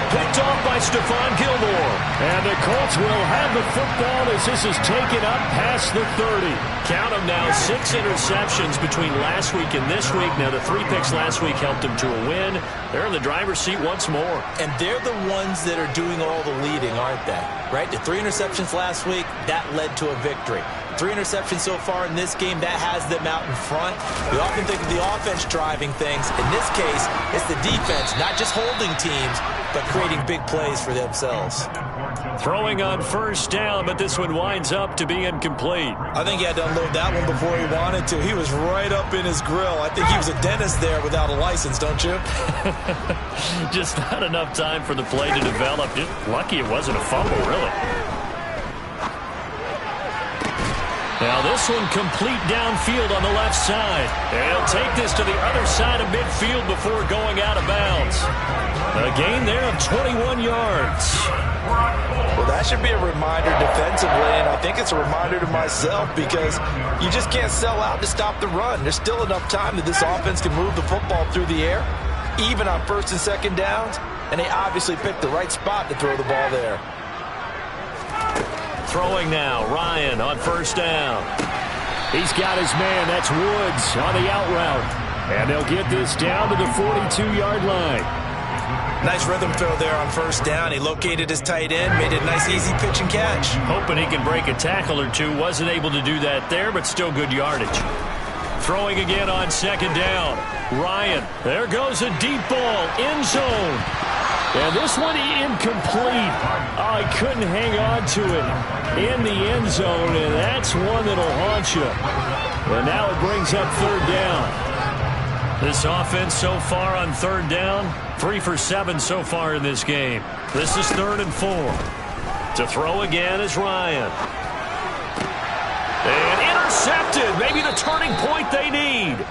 Picked off by Stephon Gilmore. And the Colts will have the football as this is taken up past the 30. Count them now, 6 interceptions between last week and this week. Now the 3 picks last week helped them to a win. They're in the driver's seat once more. And they're the ones that are doing all the leading, aren't they? Right? The 3 interceptions last week, that led to a victory. 3 interceptions so far in this game. That has them out in front. We often think of the offense driving things. In this case, it's the defense, not just holding teams, but creating big plays for themselves. Throwing on first down, but this one winds up to be incomplete. I think he had to unload that one before he wanted to. He was right up in his grill. I think he was a dentist there without a license, don't you? Just not enough time for the play to develop. Just lucky it wasn't a fumble, really. Now this one complete downfield on the left side. They'll take this to the other side of midfield before going out of bounds. A gain there of 21 yards. Well, that should be a reminder defensively, and I think it's a reminder to myself because you just can't sell out to stop the run. There's still enough time that this offense can move the football through the air, even on first and second downs, and they obviously picked the right spot to throw the ball there. Throwing now, Ryan on first down. He's got his man, that's Woods on the out route. And they'll get this down to the 42-yard line. Nice rhythm throw there on first down. He located his tight end, made it a nice easy pitch and catch. Hoping he can break a tackle or two. Wasn't able to do that there, but still good yardage. Throwing again on second down. Ryan, there goes a deep ball, end zone. And this one incomplete. Oh, he couldn't hang on to it in the end zone, and that's one that'll haunt you. And now it brings up third down. This offense so far on third down, 3 for 7 so far in this game. This is 3rd and 4. To throw again is Ryan. And intercepted. Maybe the turning point they need.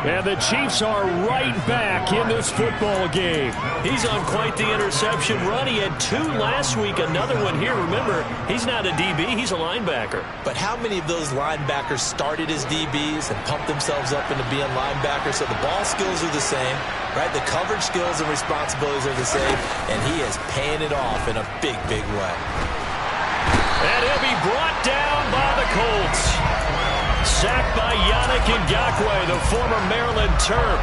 And the Chiefs are right back in this football game. He's on quite the interception run. He had 2 last week, another one here. Remember, he's not a DB, he's a linebacker. But how many of those linebackers started as DBs and pumped themselves up into being linebackers? So the ball skills are the same, right? The coverage skills and responsibilities are the same, and he is paying it off in a big, big way. And he'll be brought down by the Colts. Sacked by Yannick Ngakoue, the former Maryland Terp.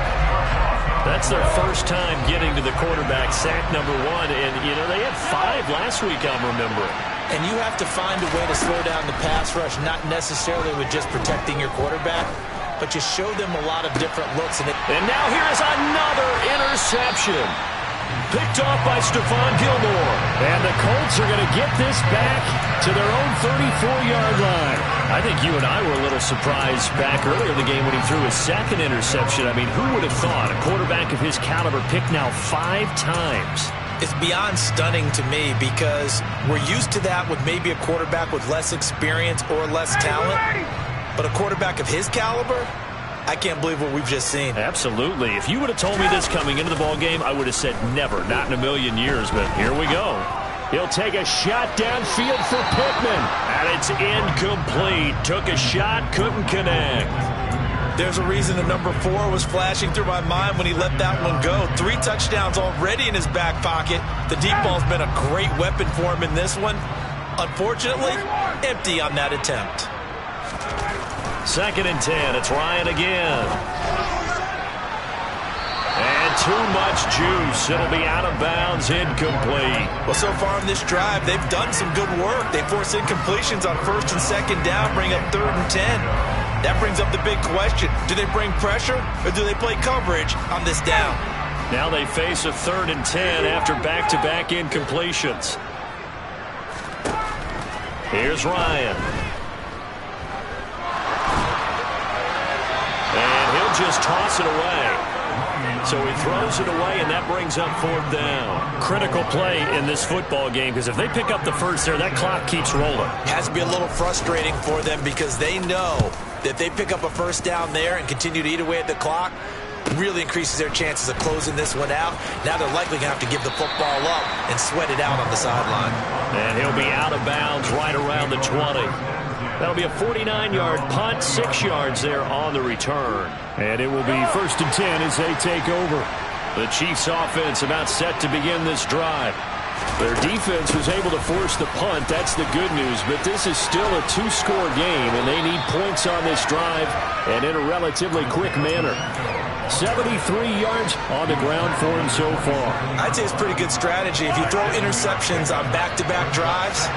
That's their first time getting to the quarterback, sack number 1. And, you know, they had 5 last week, I'm remembering. And you have to find a way to slow down the pass rush, not necessarily with just protecting your quarterback, but just show them a lot of different looks. And now here is another interception. Picked off by Stephon Gilmore. And the Colts are going to get this back to their own 34-yard line. I think you and I were a little surprised back earlier in the game when he threw his 2nd interception. I mean, who would have thought a quarterback of his caliber picked now 5 times? It's beyond stunning to me because we're used to that with maybe a quarterback with less experience or less talent. But a quarterback of his caliber, I can't believe what we've just seen. Absolutely. If you would have told me this coming into the ball game, I would have said never, not in a million years. But here we go. He'll take a shot downfield for Pittman. And it's incomplete. Took a shot, couldn't connect. There's a reason the number 4 was flashing through my mind when he let that one go. 3 touchdowns already in his back pocket. The deep ball's been a great weapon for him in this one. Unfortunately, empty on that attempt. 2nd and 10. It's Ryan again. And too much juice. It'll be out of bounds, incomplete. Well, so far in this drive, they've done some good work. They force incompletions on 1st and 2nd down, bring up 3rd and 10. That brings up the big question. Do they bring pressure or do they play coverage on this down? Now they face a 3rd and 10 after back-to-back incompletions. Here's Ryan. And he'll just toss it away. So he throws it away, and that brings up 4th down. Critical play in this football game, because if they pick up the first there, that clock keeps rolling. Has to be a little frustrating for them because they know that if they pick up a first down there and continue to eat away at the clock, really increases their chances of closing this one out. Now they're likely going to have to give the football up and sweat it out on the sideline. And he'll be out of bounds right around the 20. That'll be a 49-yard punt, 6 yards there on the return. And it will be 1st and 10 as they take over. The Chiefs offense about set to begin this drive. Their defense was able to force the punt. That's the good news. But this is still a 2-score game, and they need points on this drive and in a relatively quick manner. 73 yards on the ground for him so far. I'd say it's pretty good strategy. If you throw interceptions on back-to-back drives,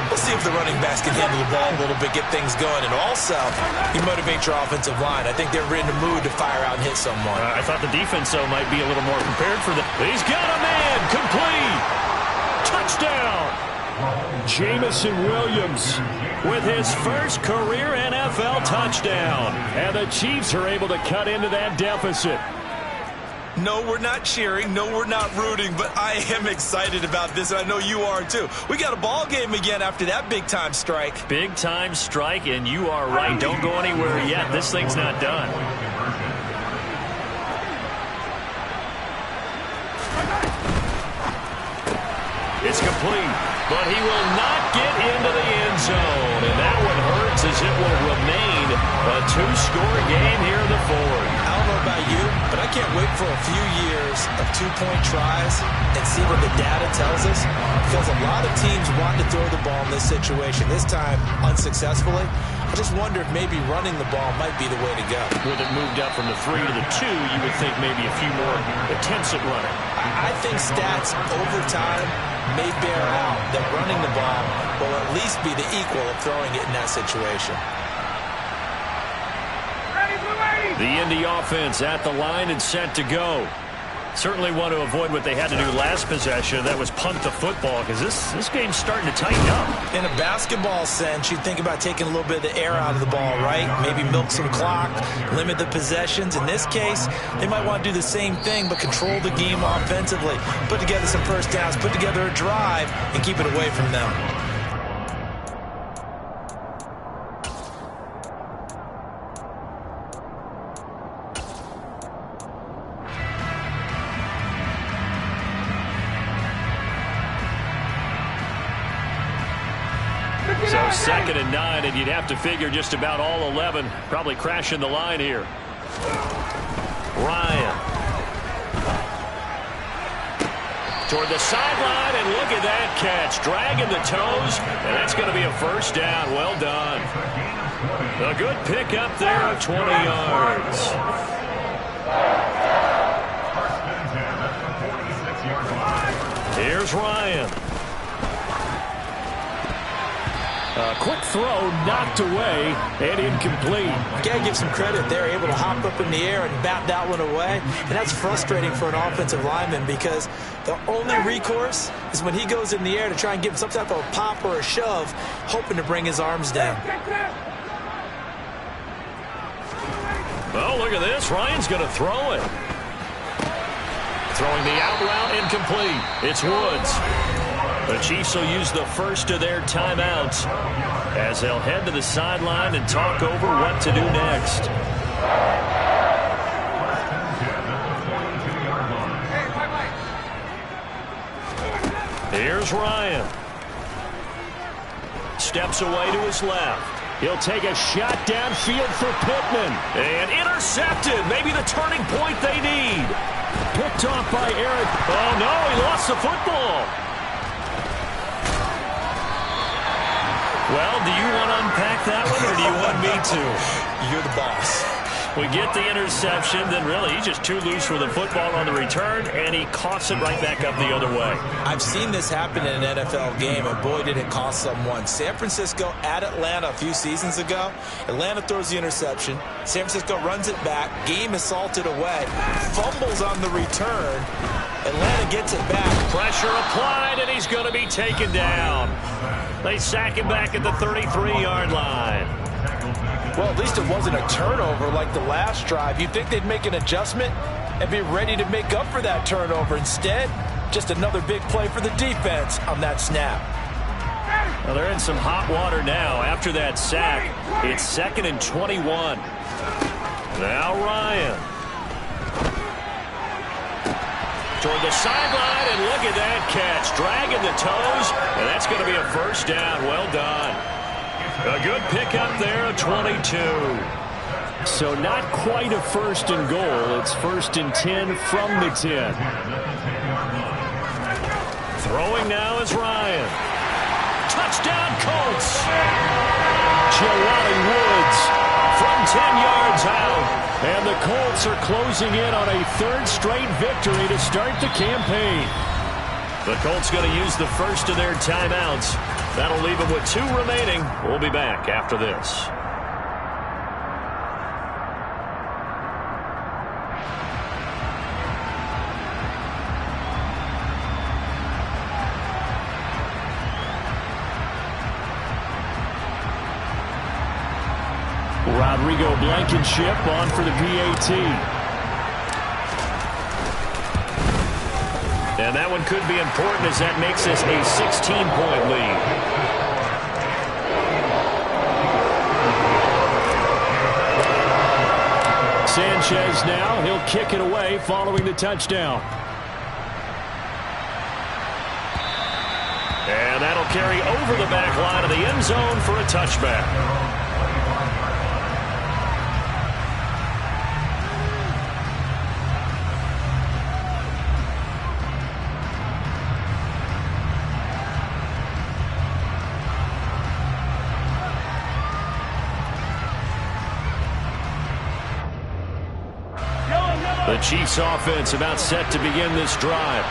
We'll see if the running backs can handle the ball a little bit, get things going, and also you motivate your offensive line. I think they're in the mood to fire out and hit someone. I thought the defense, though, might be a little more prepared for that. He's got a man. Complete. Touchdown. Jameson Williams with his first career NFL touchdown. And the Chiefs are able to cut into that deficit. No, we're not cheering. No, we're not rooting. But I am excited about this, and I know you are too. We got a ball game again after that big-time strike. Big-time strike, and you are right. Don't go anywhere yet. This thing's not done. It's complete, but he will not get into the end zone. And that one hurts as it will remain a two-score game here in the fourth. I don't know about you, but I can't wait for a few years of two-point tries and see what the data tells us. Because a lot of teams want to throw the ball in this situation, this time unsuccessfully. I just wonder if maybe running the ball might be the way to go. With it moved up from the 3 to the 2, you would think maybe a few more attempts at running. I think stats over time may bear out that running the ball will at least be the equal of throwing it in that situation. The Indy offense at the line and set to go. Certainly want to avoid what they had to do last possession. That was punt the football, because this game's starting to tighten up. In a basketball sense, you think about taking a little bit of the air out of the ball, right? Maybe milk some clock, limit the possessions. In this case, they might want to do the same thing, but control the game offensively. Put together some first downs, put together a drive, and keep it away from them. So 2nd and 9, and you'd have to figure just about all 11 probably crashing the line here. Ryan. Toward the sideline, and look at that catch. Dragging the toes, and that's going to be a first down. Well done. A good pickup there of 20 yards. Here's Ryan. A quick throw knocked away and incomplete. You got to give some credit. They're able to hop up in the air and bat that one away. And that's frustrating for an offensive lineman because the only recourse is when he goes in the air to try and give him some type of a pop or a shove, hoping to bring his arms down. Oh, look at this. Ryan's going to throw it. Throwing the out route incomplete. It's Woods. The Chiefs will use the first of their timeouts as they'll head to the sideline and talk over what to do next. Here's Ryan. Steps away to his left. He'll take a shot downfield for Pittman. And intercepted. Maybe the turning point they need. Picked off by Eric. Oh, no, he lost the football. Well, do you want to unpack that one, or do you want me to? You're the boss. We get the interception, then really he's just too loose for the football on the return, and he coughs it right back up the other way. I've seen this happen in an NFL game, and boy, did it cost someone. San Francisco at Atlanta a few seasons ago. Atlanta throws the interception. San Francisco runs it back. Game is salted away. Fumbles on the return. Atlanta gets it back. Pressure applied, and he's going to be taken down. They sack him back at the 33-yard line. Well, at least it wasn't a turnover like the last drive. You'd think they'd make an adjustment and be ready to make up for that turnover. Instead, just another big play for the defense on that snap. Well, they're in some hot water now after that sack. It's 2nd and 21. Now Ryan. Toward the sideline, and look at that catch. Dragging the toes, and that's going to be a first down. Well done. A good pickup there, 22. So not quite a first and goal. It's 1st and 10 from the 10. Throwing now is Ryan. Touchdown, Colts. Jelani Woods from 10 yards out. And the Colts are closing in on a 3rd straight victory to start the campaign. The Colts going to use the first of their timeouts That'll leave him with 2 remaining. We'll be back after this. Rodrigo Blankenship on for the PAT. And that one could be important as that makes this a 16-point lead. Sanchez now, he'll kick it away following the touchdown. And that'll carry over the back line of the end zone for a touchback. The Chiefs offense about set to begin this drive.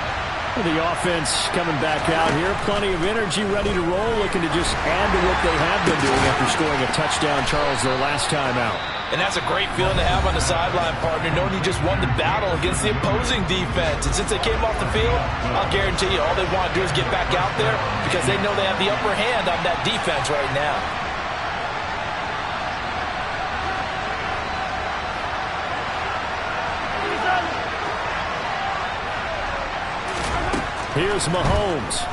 The offense coming back out here. Plenty of energy, ready to roll, looking to just add to what they have been doing after scoring a touchdown, Charles, their last time out. And that's a great feeling to have on the sideline, partner, knowing you just won the battle against the opposing defense. And since they came off the field, I'll guarantee you all they want to do is get back out there because they know they have the upper hand on that defense right now. Here's Mahomes.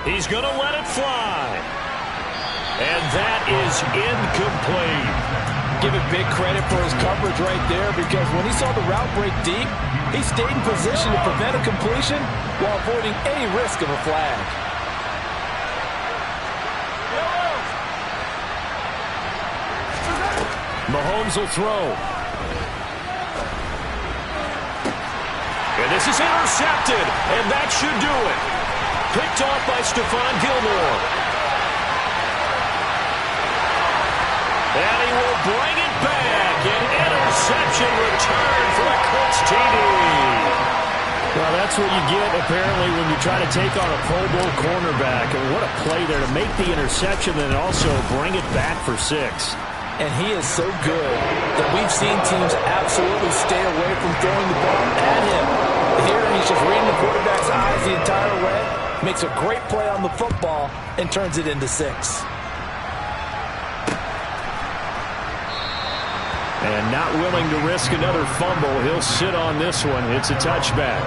He's going to let it fly. And that is incomplete. Give it big credit for his coverage right there because when he saw the route break deep, he stayed in position to prevent a completion while avoiding any risk of a flag. Mahomes will throw. And this is intercepted, and that should do it. Picked off by Stephon Gilmore. And he will bring it back. An interception return for a Colts TD. Well, that's what you get, apparently, when you try to take on a Pro Bowl cornerback. And what a play there to make the interception and also bring it back for 6. And he is so good that we've seen teams absolutely stay away from throwing the ball at him. Here, he's just reading the quarterback's eyes the entire way, makes a great play on the football, and turns it into 6. And not willing to risk another fumble, he'll sit on this one. It's a touchback.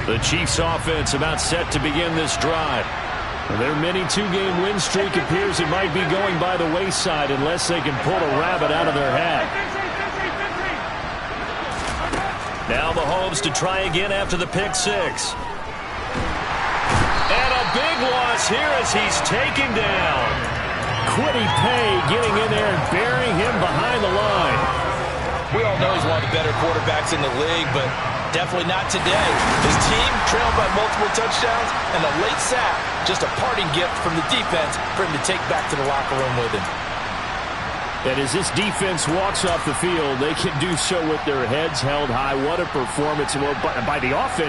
The Chiefs offense about set to begin this drive. Their mini 2-game win streak appears it might be going by the wayside unless they can pull a rabbit out of their hat. Now Mahomes to try again after the pick 6. And a big loss here as he's taken down. Kwity Paye getting in there and burying him behind the line. We all know he's one of the better quarterbacks in the league, but definitely not today. His team trailed by multiple touchdowns, and the late sack, just a parting gift from the defense for him to take back to the locker room with him. And as this defense walks off the field, they can do so with their heads held high. What a performance by the offense.